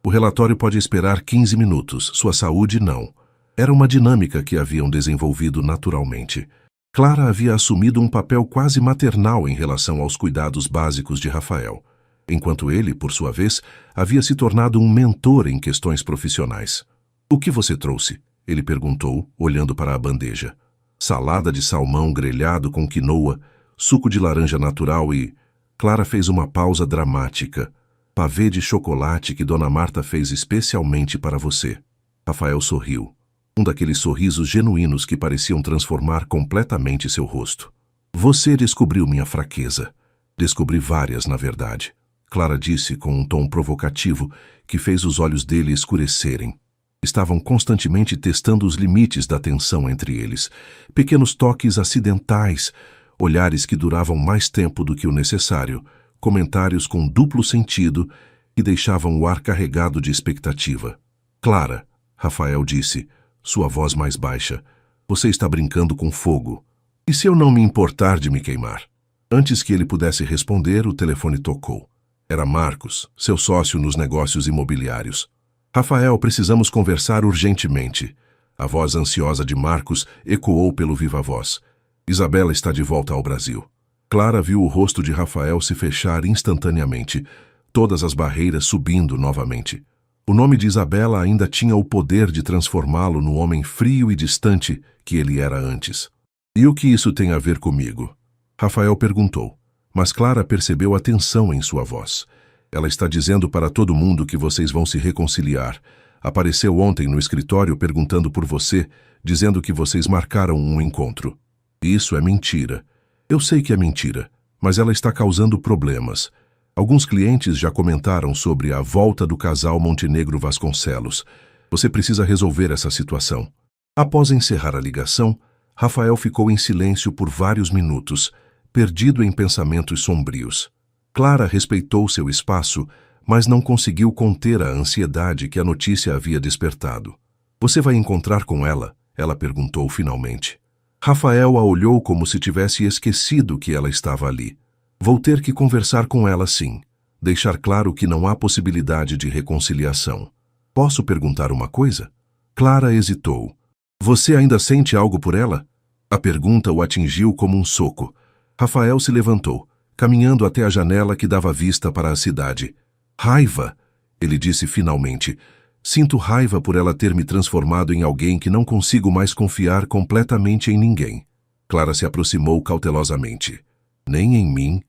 O relatório pode esperar 15 minutos, sua saúde não. Era uma dinâmica que haviam desenvolvido naturalmente. Clara havia assumido um papel quase maternal em relação aos cuidados básicos de Rafael, enquanto ele, por sua vez, havia se tornado um mentor em questões profissionais. O que você trouxe? Ele perguntou, olhando para a bandeja. Salada de salmão grelhado com quinoa, suco de laranja natural e... Clara fez uma pausa dramática. Pavê de chocolate que Dona Marta fez especialmente para você. Rafael sorriu. Um daqueles sorrisos genuínos que pareciam transformar completamente seu rosto. Você descobriu minha fraqueza. Descobri várias, na verdade. Clara disse com um tom provocativo que fez os olhos dele escurecerem. Estavam constantemente testando os limites da tensão entre eles. Pequenos toques acidentais, olhares que duravam mais tempo do que o necessário, comentários com duplo sentido que deixavam o ar carregado de expectativa. Clara, Rafael disse, sua voz mais baixa, você está brincando com fogo. E se eu não me importar de me queimar? Antes que ele pudesse responder, o telefone tocou. Era Marcos, seu sócio nos negócios imobiliários. Rafael, precisamos conversar urgentemente. A voz ansiosa de Marcos ecoou pelo viva-voz. Isabela está de volta ao Brasil. Clara viu o rosto de Rafael se fechar instantaneamente, todas as barreiras subindo novamente. O nome de Isabela ainda tinha o poder de transformá-lo no homem frio e distante que ele era antes. E o que isso tem a ver comigo? Rafael perguntou, mas Clara percebeu a tensão em sua voz. Ela está dizendo para todo mundo que vocês vão se reconciliar. Apareceu ontem no escritório perguntando por você, dizendo que vocês marcaram um encontro. Isso é mentira. Eu sei que é mentira, mas ela está causando problemas. Alguns clientes já comentaram sobre a volta do casal Montenegro Vasconcelos. Você precisa resolver essa situação. Após encerrar a ligação, Rafael ficou em silêncio por vários minutos, perdido em pensamentos sombrios. Clara respeitou seu espaço, mas não conseguiu conter a ansiedade que a notícia havia despertado. Você vai encontrar com ela? Ela perguntou finalmente. Rafael a olhou como se tivesse esquecido que ela estava ali. Vou ter que conversar com ela sim. Deixar claro que não há possibilidade de reconciliação. Posso perguntar uma coisa? Clara hesitou. Você ainda sente algo por ela? A pergunta o atingiu como um soco. Rafael se levantou, caminhando até a janela que dava vista para a cidade. Raiva, ele disse finalmente. Sinto raiva por ela ter me transformado em alguém que não consigo mais confiar completamente em ninguém. Clara se aproximou cautelosamente. Nem em mim.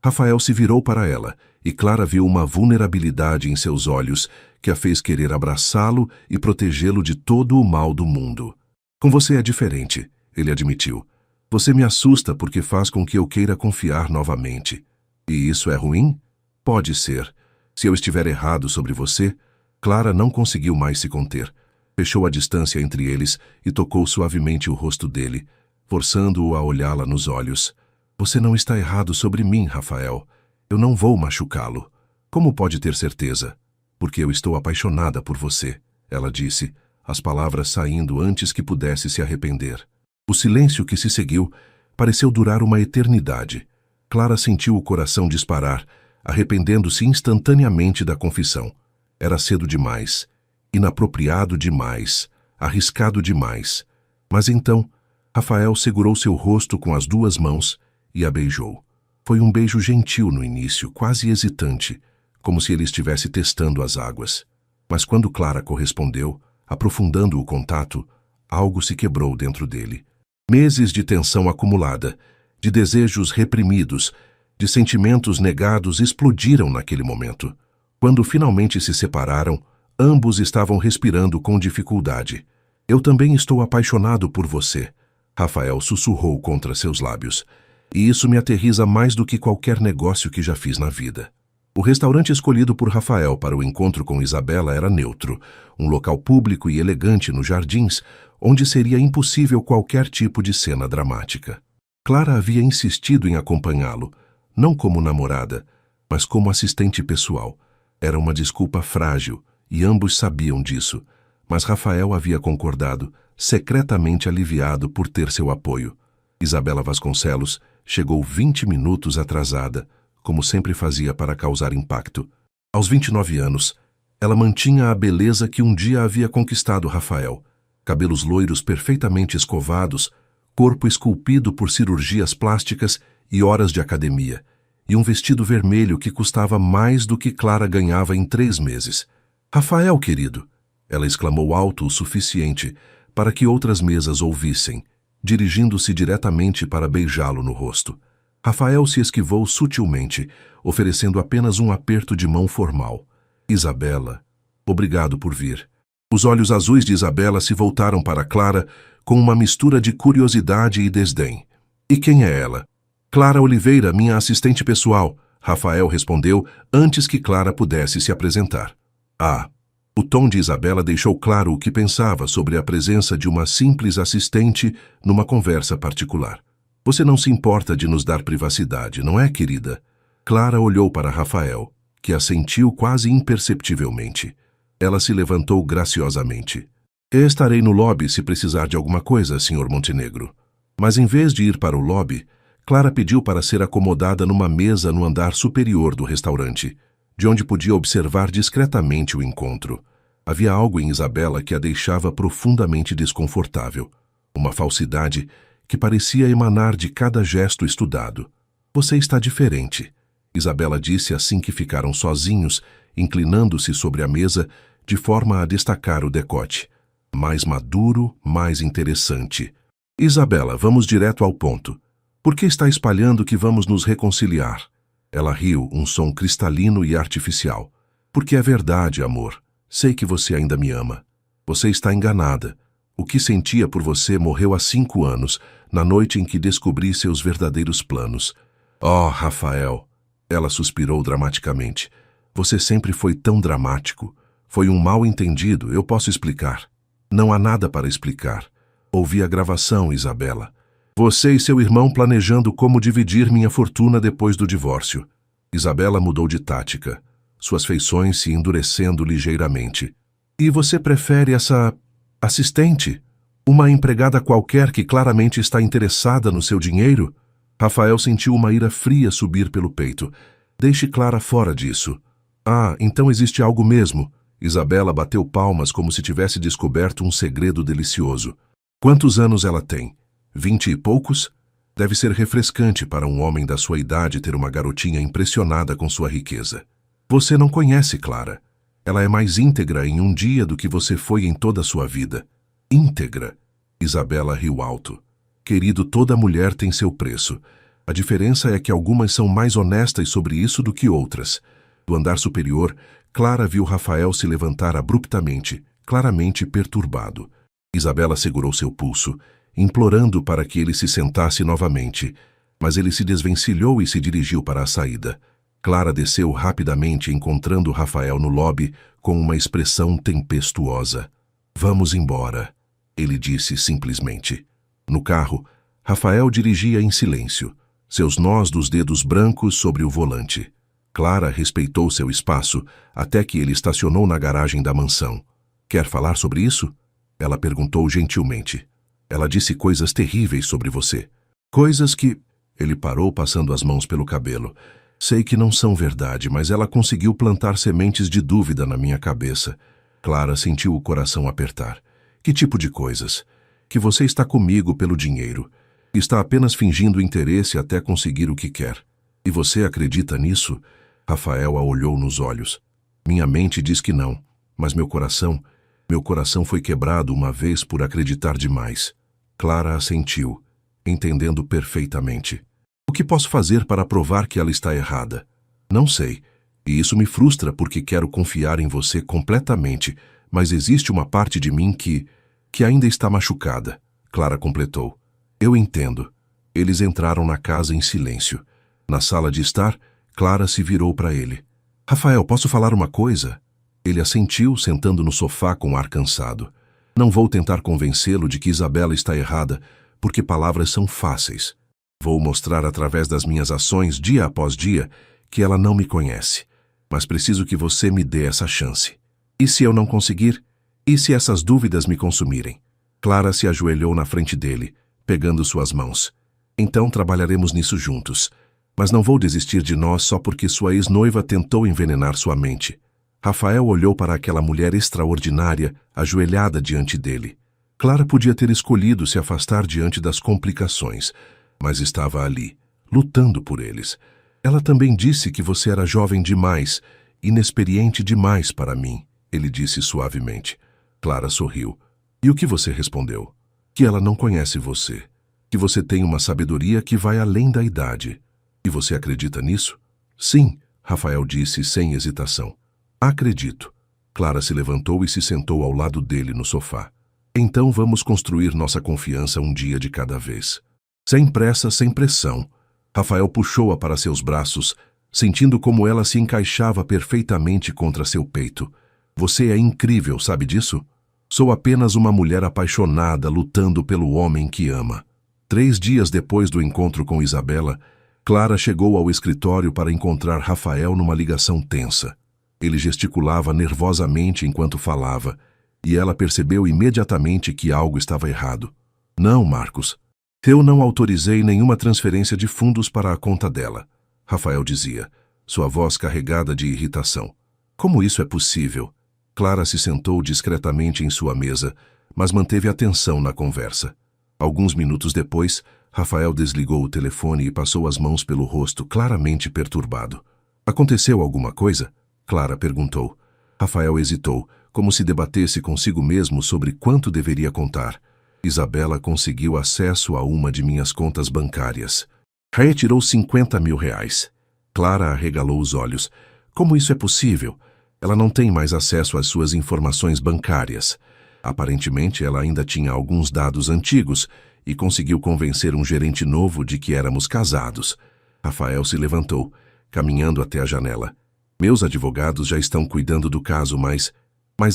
Rafael se virou para ela, e Clara viu uma vulnerabilidade em seus olhos que a fez querer abraçá-lo e protegê-lo de todo o mal do mundo. Com você é diferente, ele admitiu. Você me assusta porque faz com que eu queira confiar novamente. E isso é ruim? Pode ser. Se eu estiver errado sobre você... Clara não conseguiu mais se conter. Fechou a distância entre eles e tocou suavemente o rosto dele, forçando-o a olhá-la nos olhos. Você não está errado sobre mim, Rafael. Eu não vou machucá-lo. Como pode ter certeza? Porque eu estou apaixonada por você, ela disse, as palavras saindo antes que pudesse se arrepender. O silêncio que se seguiu pareceu durar uma eternidade. Clara sentiu o coração disparar, arrependendo-se instantaneamente da confissão. Era cedo demais, inapropriado demais, arriscado demais. Mas então, Rafael segurou seu rosto com as duas mãos e a beijou. Foi um beijo gentil no início, quase hesitante, como se ele estivesse testando as águas. Mas quando Clara correspondeu, aprofundando o contato, algo se quebrou dentro dele. Meses de tensão acumulada, de desejos reprimidos, de sentimentos negados explodiram naquele momento. Quando finalmente se separaram, ambos estavam respirando com dificuldade. Eu também estou apaixonado por você, Rafael sussurrou contra seus lábios. E isso me aterriza mais do que qualquer negócio que já fiz na vida. O restaurante escolhido por Rafael para o encontro com Isabela era neutro, um local público e elegante nos jardins, onde seria impossível qualquer tipo de cena dramática. Clara havia insistido em acompanhá-lo, não como namorada, mas como assistente pessoal. Era uma desculpa frágil, e ambos sabiam disso, mas Rafael havia concordado, secretamente aliviado por ter seu apoio. Isabela Vasconcelos chegou 20 minutos atrasada, como sempre fazia para causar impacto. Aos 29 anos, ela mantinha a beleza que um dia havia conquistado Rafael. Cabelos loiros perfeitamente escovados, corpo esculpido por cirurgias plásticas e horas de academia, e um vestido vermelho que custava mais do que Clara ganhava em 3 meses. Rafael, querido, ela exclamou alto o suficiente para que outras mesas ouvissem, dirigindo-se diretamente para beijá-lo no rosto. Rafael se esquivou sutilmente, oferecendo apenas um aperto de mão formal. Isabela, obrigado por vir. Os olhos azuis de Isabela se voltaram para Clara com uma mistura de curiosidade e desdém. E quem é ela? Clara Oliveira, minha assistente pessoal, Rafael respondeu antes que Clara pudesse se apresentar. Ah, o tom de Isabela deixou claro o que pensava sobre a presença de uma simples assistente numa conversa particular. Você não se importa de nos dar privacidade, não é, querida? Clara olhou para Rafael, que assentiu quase imperceptivelmente. Ela se levantou graciosamente. Estarei no lobby se precisar de alguma coisa, Sr. Montenegro. Mas em vez de ir para o lobby, Clara pediu para ser acomodada numa mesa no andar superior do restaurante, de onde podia observar discretamente o encontro. Havia algo em Isabela que a deixava profundamente desconfortável. Uma falsidade que parecia emanar de cada gesto estudado. Você está diferente, Isabela disse assim que ficaram sozinhos, inclinando-se sobre a mesa de forma a destacar o decote. Mais maduro, mais interessante. Isabela, vamos direto ao ponto. Por que está espalhando que vamos nos reconciliar? Ela riu, um som cristalino e artificial. Porque é verdade, amor. Sei que você ainda me ama. Você está enganada. O que sentia por você morreu há 5 anos, na noite em que descobri seus verdadeiros planos. Oh, Rafael! Ela suspirou dramaticamente. Você sempre foi tão dramático. Foi um mal-entendido, eu posso explicar. Não há nada para explicar. Ouvi a gravação, Isabela. Você e seu irmão planejando como dividir minha fortuna depois do divórcio. Isabela mudou de tática, suas feições se endurecendo ligeiramente. E você prefere essa assistente? Uma empregada qualquer que claramente está interessada no seu dinheiro? Rafael sentiu uma ira fria subir pelo peito. Deixe Clara fora disso. Ah, então existe algo mesmo. Isabela bateu palmas como se tivesse descoberto um segredo delicioso. Quantos anos ela tem? 20 e poucos? Deve ser refrescante para um homem da sua idade ter uma garotinha impressionada com sua riqueza. Você não conhece Clara. Ela é mais íntegra em um dia do que você foi em toda a sua vida. Íntegra. Isabela riu alto. Querido, toda mulher tem seu preço. A diferença é que algumas são mais honestas sobre isso do que outras. Do andar superior, Clara viu Rafael se levantar abruptamente, claramente perturbado. Isabela segurou seu pulso, implorando para que ele se sentasse novamente, mas ele se desvencilhou e se dirigiu para a saída. Clara desceu rapidamente, encontrando Rafael no lobby com uma expressão tempestuosa. Vamos embora, ele disse simplesmente. No carro, Rafael dirigia em silêncio, seus nós dos dedos brancos sobre o volante. Clara respeitou seu espaço até que ele estacionou na garagem da mansão. Quer falar sobre isso? Ela perguntou gentilmente. Ela disse coisas terríveis sobre você. Coisas que... Ele parou, passando as mãos pelo cabelo. Sei que não são verdade, mas ela conseguiu plantar sementes de dúvida na minha cabeça. Clara sentiu o coração apertar. Que tipo de coisas? Que você está comigo pelo dinheiro. Está apenas fingindo interesse até conseguir o que quer. E você acredita nisso? Rafael a olhou nos olhos. Minha mente diz que não, mas meu coração foi quebrado uma vez por acreditar demais. Clara assentiu, entendendo perfeitamente. O que posso fazer para provar que ela está errada? Não sei, e isso me frustra porque quero confiar em você completamente, mas existe uma parte de mim que ainda está machucada. Clara completou. Eu entendo. Eles entraram na casa em silêncio. Na sala de estar, Clara se virou para ele. Rafael, posso falar uma coisa? Ele assentiu, sentando no sofá com ar cansado. Não vou tentar convencê-lo de que Isabela está errada, porque palavras são fáceis. Vou mostrar através das minhas ações, dia após dia, que ela não me conhece. Mas preciso que você me dê essa chance. E se eu não conseguir? E se essas dúvidas me consumirem? Clara se ajoelhou na frente dele, pegando suas mãos. Então trabalharemos nisso juntos. Mas não vou desistir de nós só porque sua ex-noiva tentou envenenar sua mente. Rafael olhou para aquela mulher extraordinária, ajoelhada diante dele. Clara podia ter escolhido se afastar diante das complicações, mas estava ali, lutando por eles. Ela também disse que você era jovem demais, inexperiente demais para mim, ele disse suavemente. Clara sorriu. E o que você respondeu? Que ela não conhece você, que você tem uma sabedoria que vai além da idade. E você acredita nisso? Sim, Rafael disse sem hesitação. Acredito. Clara se levantou e se sentou ao lado dele no sofá. Então vamos construir nossa confiança um dia de cada vez. Sem pressa, sem pressão. Rafael puxou-a para seus braços, sentindo como ela se encaixava perfeitamente contra seu peito. Você é incrível, sabe disso? Sou apenas uma mulher apaixonada lutando pelo homem que ama. 3 dias depois do encontro com Isabela, Clara chegou ao escritório para encontrar Rafael numa ligação tensa. Ele gesticulava nervosamente enquanto falava, e ela percebeu imediatamente que algo estava errado. Não, Marcos. Eu não autorizei nenhuma transferência de fundos para a conta dela, Rafael dizia, sua voz carregada de irritação. Como isso é possível? Clara se sentou discretamente em sua mesa, mas manteve atenção na conversa. Alguns minutos depois, Rafael desligou o telefone e passou as mãos pelo rosto, claramente perturbado. Aconteceu alguma coisa? Clara perguntou. Rafael hesitou, como se debatesse consigo mesmo sobre quanto deveria contar. Isabela conseguiu acesso a uma de minhas contas bancárias. Retirou 50 mil reais. Clara arregalou os olhos. Como isso é possível? Ela não tem mais acesso às suas informações bancárias. Aparentemente, ela ainda tinha alguns dados antigos e conseguiu convencer um gerente novo de que éramos casados. Rafael se levantou, caminhando até a janela. Meus advogados já estão cuidando do caso, mas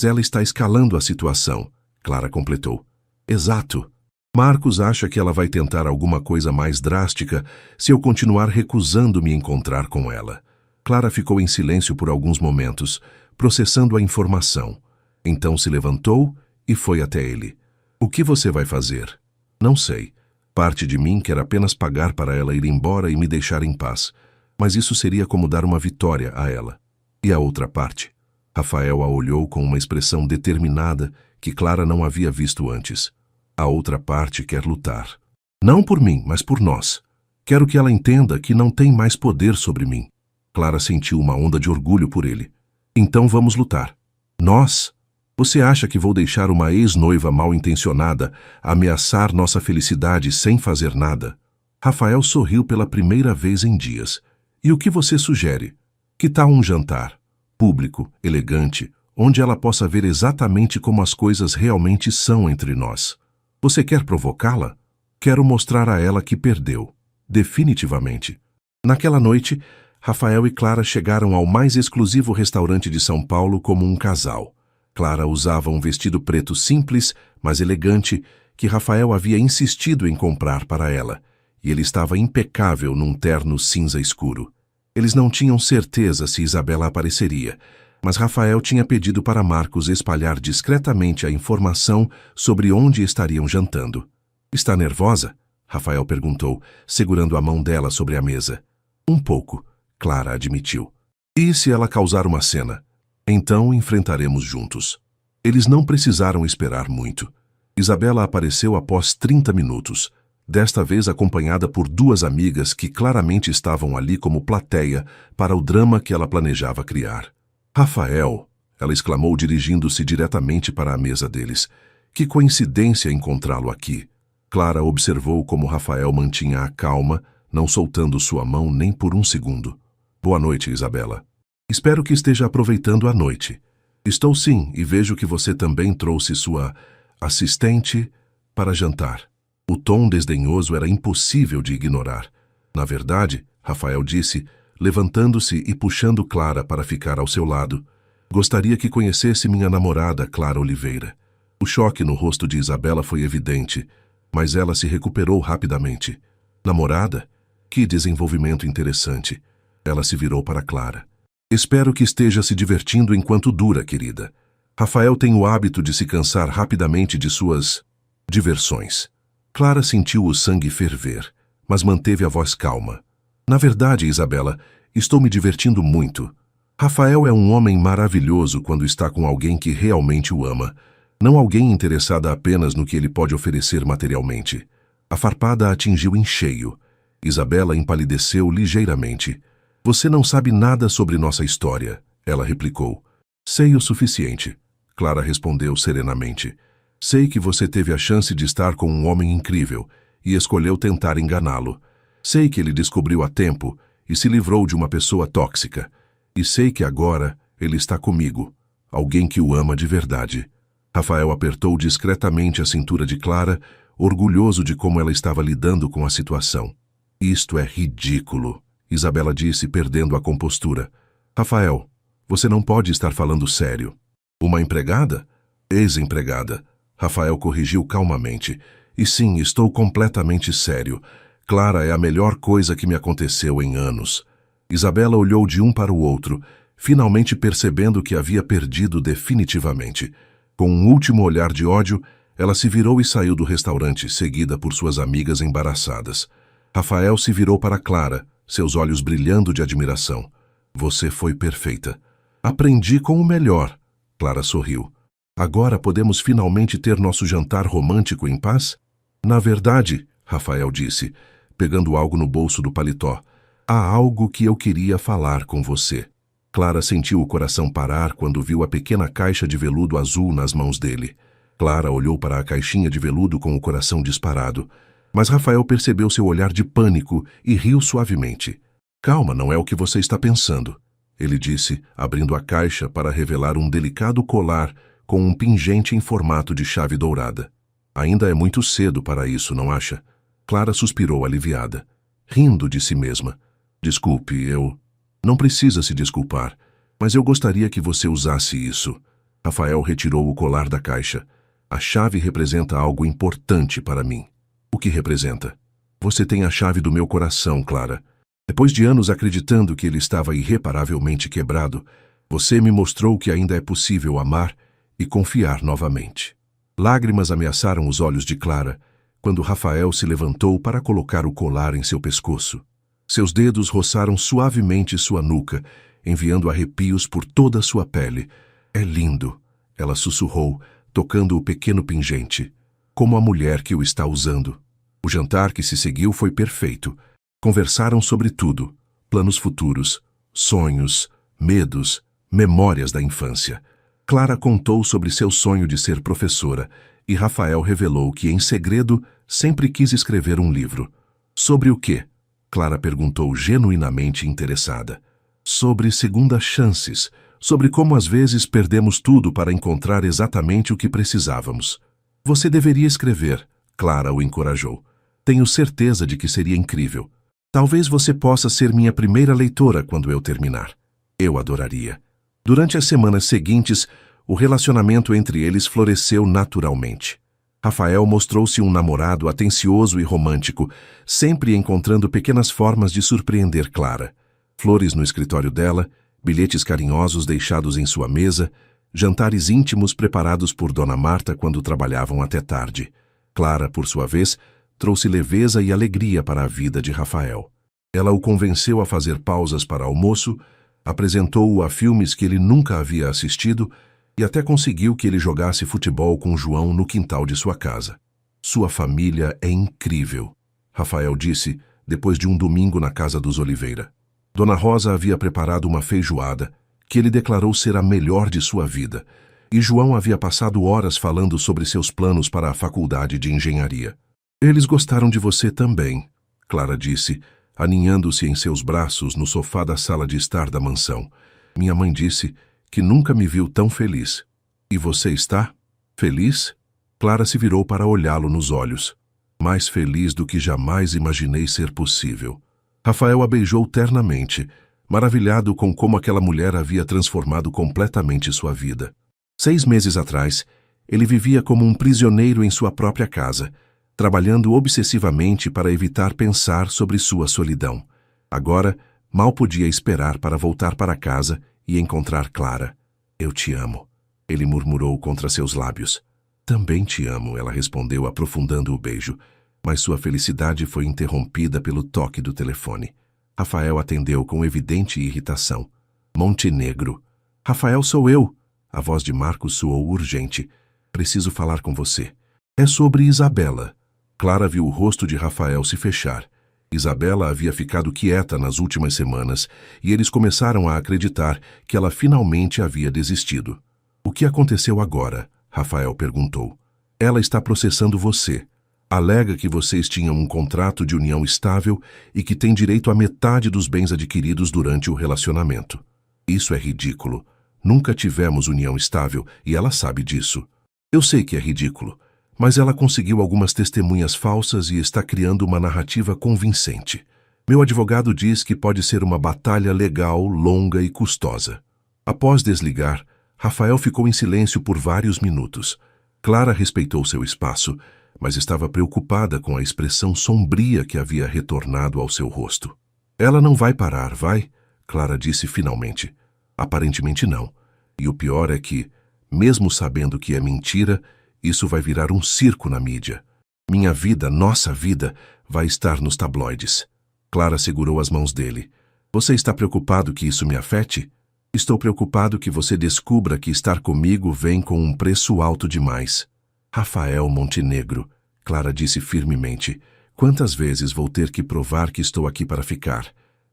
ela está escalando a situação, Clara completou. Exato. Marcos acha que ela vai tentar alguma coisa mais drástica se eu continuar recusando me encontrar com ela. Clara ficou em silêncio por alguns momentos, processando a informação. Então se levantou e foi até ele. O que você vai fazer? Não sei. Parte de mim quer apenas pagar para ela ir embora e me deixar em paz. Mas isso seria como dar uma vitória a ela. E a outra parte? Rafael a olhou com uma expressão determinada que Clara não havia visto antes. A outra parte quer lutar. Não por mim, mas por nós. Quero que ela entenda que não tem mais poder sobre mim. Clara sentiu uma onda de orgulho por ele. Então vamos lutar. Nós? Você acha que vou deixar uma ex-noiva mal-intencionada ameaçar nossa felicidade sem fazer nada? Rafael sorriu pela primeira vez em dias. E o que você sugere? Que tal um jantar? Público, elegante, onde ela possa ver exatamente como as coisas realmente são entre nós. Você quer provocá-la? Quero mostrar a ela que perdeu. Definitivamente. Naquela noite, Rafael e Clara chegaram ao mais exclusivo restaurante de São Paulo como um casal. Clara usava um vestido preto simples, mas elegante, que Rafael havia insistido em comprar para ela, e ele estava impecável num terno cinza escuro. Eles não tinham certeza se Isabela apareceria, mas Rafael tinha pedido para Marcos espalhar discretamente a informação sobre onde estariam jantando. Está nervosa? Rafael perguntou, segurando a mão dela sobre a mesa. Um pouco, Clara admitiu. E se ela causar uma cena? Então enfrentaremos juntos. Eles não precisaram esperar muito. Isabela apareceu após 30 minutos, desta vez acompanhada por duas amigas que claramente estavam ali como plateia para o drama que ela planejava criar. Rafael, ela exclamou dirigindo-se diretamente para a mesa deles. Que coincidência encontrá-lo aqui. Clara observou como Rafael mantinha a calma, não soltando sua mão nem por um segundo. Boa noite, Isabela. Espero que esteja aproveitando a noite. Estou sim, e vejo que você também trouxe sua assistente para jantar. O tom desdenhoso era impossível de ignorar. Na verdade, Rafael disse, levantando-se e puxando Clara para ficar ao seu lado, gostaria que conhecesse minha namorada, Clara Oliveira. O choque no rosto de Isabela foi evidente, mas ela se recuperou rapidamente. Namorada? Que desenvolvimento interessante. Ela se virou para Clara. Espero que esteja se divertindo enquanto dura, querida. Rafael tem o hábito de se cansar rapidamente de suas diversões. Clara sentiu o sangue ferver, mas manteve a voz calma. Na verdade, Isabela, estou me divertindo muito. Rafael é um homem maravilhoso quando está com alguém que realmente o ama, não alguém interessada apenas no que ele pode oferecer materialmente. A farpada a atingiu em cheio. Isabela empalideceu ligeiramente. Você não sabe nada sobre nossa história, ela replicou. Sei o suficiente, Clara respondeu serenamente. Sei que você teve a chance de estar com um homem incrível e escolheu tentar enganá-lo. Sei que ele descobriu a tempo e se livrou de uma pessoa tóxica. E sei que agora ele está comigo, alguém que o ama de verdade. Rafael apertou discretamente a cintura de Clara, orgulhoso de como ela estava lidando com a situação. Isto é ridículo, Isabela disse, perdendo a compostura. Rafael, você não pode estar falando sério. Uma empregada? Ex-empregada. Rafael corrigiu calmamente. E sim, estou completamente sério. Clara é a melhor coisa que me aconteceu em anos. Isabela olhou de um para o outro, finalmente percebendo que havia perdido definitivamente. Com um último olhar de ódio, ela se virou e saiu do restaurante, seguida por suas amigas embaraçadas. Rafael se virou para Clara, seus olhos brilhando de admiração. Você foi perfeita. Aprendi com o melhor. Clara sorriu. Agora podemos finalmente ter nosso jantar romântico em paz? Na verdade, Rafael disse, pegando algo no bolso do paletó, há algo que eu queria falar com você. Clara sentiu o coração parar quando viu a pequena caixa de veludo azul nas mãos dele. Clara olhou para a caixinha de veludo com o coração disparado, mas Rafael percebeu seu olhar de pânico e riu suavemente. Calma, não é o que você está pensando, ele disse, abrindo a caixa para revelar um delicado colar com um pingente em formato de chave dourada. Ainda é muito cedo para isso, não acha? Clara suspirou aliviada, rindo de si mesma. Desculpe, eu... Não precisa se desculpar, mas eu gostaria que você usasse isso. Rafael retirou o colar da caixa. A chave representa algo importante para mim. O que representa? Você tem a chave do meu coração, Clara. Depois de anos acreditando que ele estava irreparavelmente quebrado, você me mostrou que ainda é possível amar e confiar novamente. Lágrimas ameaçaram os olhos de Clara quando Rafael se levantou para colocar o colar em seu pescoço. Seus dedos roçaram suavemente sua nuca, enviando arrepios por toda a sua pele. É lindo, ela sussurrou, tocando o pequeno pingente, como a mulher que o está usando. O jantar que se seguiu foi perfeito. Conversaram sobre tudo, planos futuros, sonhos, medos, memórias da infância. Clara contou sobre seu sonho de ser professora e Rafael revelou que, em segredo, sempre quis escrever um livro. Sobre o quê? Clara perguntou genuinamente interessada. Sobre segundas chances, sobre como às vezes perdemos tudo para encontrar exatamente o que precisávamos. Você deveria escrever, Clara o encorajou. Tenho certeza de que seria incrível. Talvez você possa ser minha primeira leitora quando eu terminar. Eu adoraria. Durante as semanas seguintes, o relacionamento entre eles floresceu naturalmente. Rafael mostrou-se um namorado atencioso e romântico, sempre encontrando pequenas formas de surpreender Clara. Flores no escritório dela, bilhetes carinhosos deixados em sua mesa, jantares íntimos preparados por Dona Marta quando trabalhavam até tarde. Clara, por sua vez, trouxe leveza e alegria para a vida de Rafael. Ela o convenceu a fazer pausas para almoço, apresentou-o a filmes que ele nunca havia assistido e até conseguiu que ele jogasse futebol com João no quintal de sua casa. Sua família é incrível, Rafael disse depois de um domingo na casa dos Oliveira. Dona Rosa havia preparado uma feijoada que ele declarou ser a melhor de sua vida, e João havia passado horas falando sobre seus planos para a faculdade de engenharia. Eles gostaram de você também, Clara disse, aninhando-se em seus braços no sofá da sala de estar da mansão. Minha mãe disse que nunca me viu tão feliz. E você está? Feliz? Clara se virou para olhá-lo nos olhos. Mais feliz do que jamais imaginei ser possível. Rafael a beijou ternamente, maravilhado com como aquela mulher havia transformado completamente sua vida. 6 meses atrás, ele vivia como um prisioneiro em sua própria casa, trabalhando obsessivamente para evitar pensar sobre sua solidão. Agora, mal podia esperar para voltar para casa e encontrar Clara. Eu te amo, ele murmurou contra seus lábios. Também te amo, ela respondeu aprofundando o beijo, mas sua felicidade foi interrompida pelo toque do telefone. Rafael atendeu com evidente irritação. Montenegro. Rafael, sou eu. A voz de Marcos soou urgente. Preciso falar com você. É sobre Isabela. Clara viu o rosto de Rafael se fechar. Isabela havia ficado quieta nas últimas semanas e eles começaram a acreditar que ela finalmente havia desistido. O que aconteceu agora? Rafael perguntou. Ela está processando você. Alega que vocês tinham um contrato de união estável e que tem direito à metade dos bens adquiridos durante o relacionamento. Isso é ridículo. Nunca tivemos união estável e ela sabe disso. Eu sei que é ridículo, mas ela conseguiu algumas testemunhas falsas e está criando uma narrativa convincente. Meu advogado diz que pode ser uma batalha legal, longa e custosa. Após desligar, Rafael ficou em silêncio por vários minutos. Clara respeitou seu espaço, mas estava preocupada com a expressão sombria que havia retornado ao seu rosto. Ela não vai parar, vai? Clara disse finalmente. Aparentemente não. E o pior é que, mesmo sabendo que é mentira, isso vai virar um circo na mídia. Minha vida, nossa vida, vai estar nos tabloides. Clara segurou as mãos dele. Você está preocupado que isso me afete? Estou preocupado que você descubra que estar comigo vem com um preço alto demais. Rafael Montenegro, Clara disse firmemente. Quantas vezes vou ter que provar que estou aqui para ficar?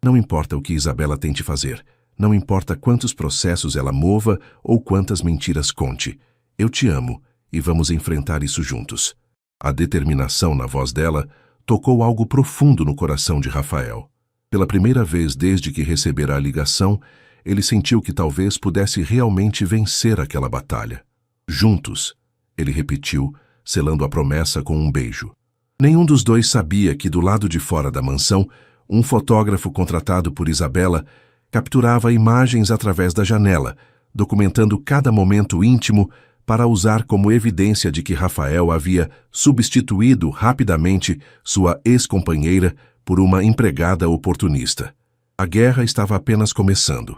Não importa o que Isabela tente fazer. Não importa quantos processos ela mova ou quantas mentiras conte. Eu te amo e vamos enfrentar isso juntos. A determinação na voz dela tocou algo profundo no coração de Rafael. Pela primeira vez desde que recebera a ligação, ele sentiu que talvez pudesse realmente vencer aquela batalha. Juntos, ele repetiu, selando a promessa com um beijo. Nenhum dos dois sabia que do lado de fora da mansão, um fotógrafo contratado por Isabela capturava imagens através da janela, documentando cada momento íntimo para usar como evidência de que Rafael havia substituído rapidamente sua ex-companheira por uma empregada oportunista. A guerra estava apenas começando.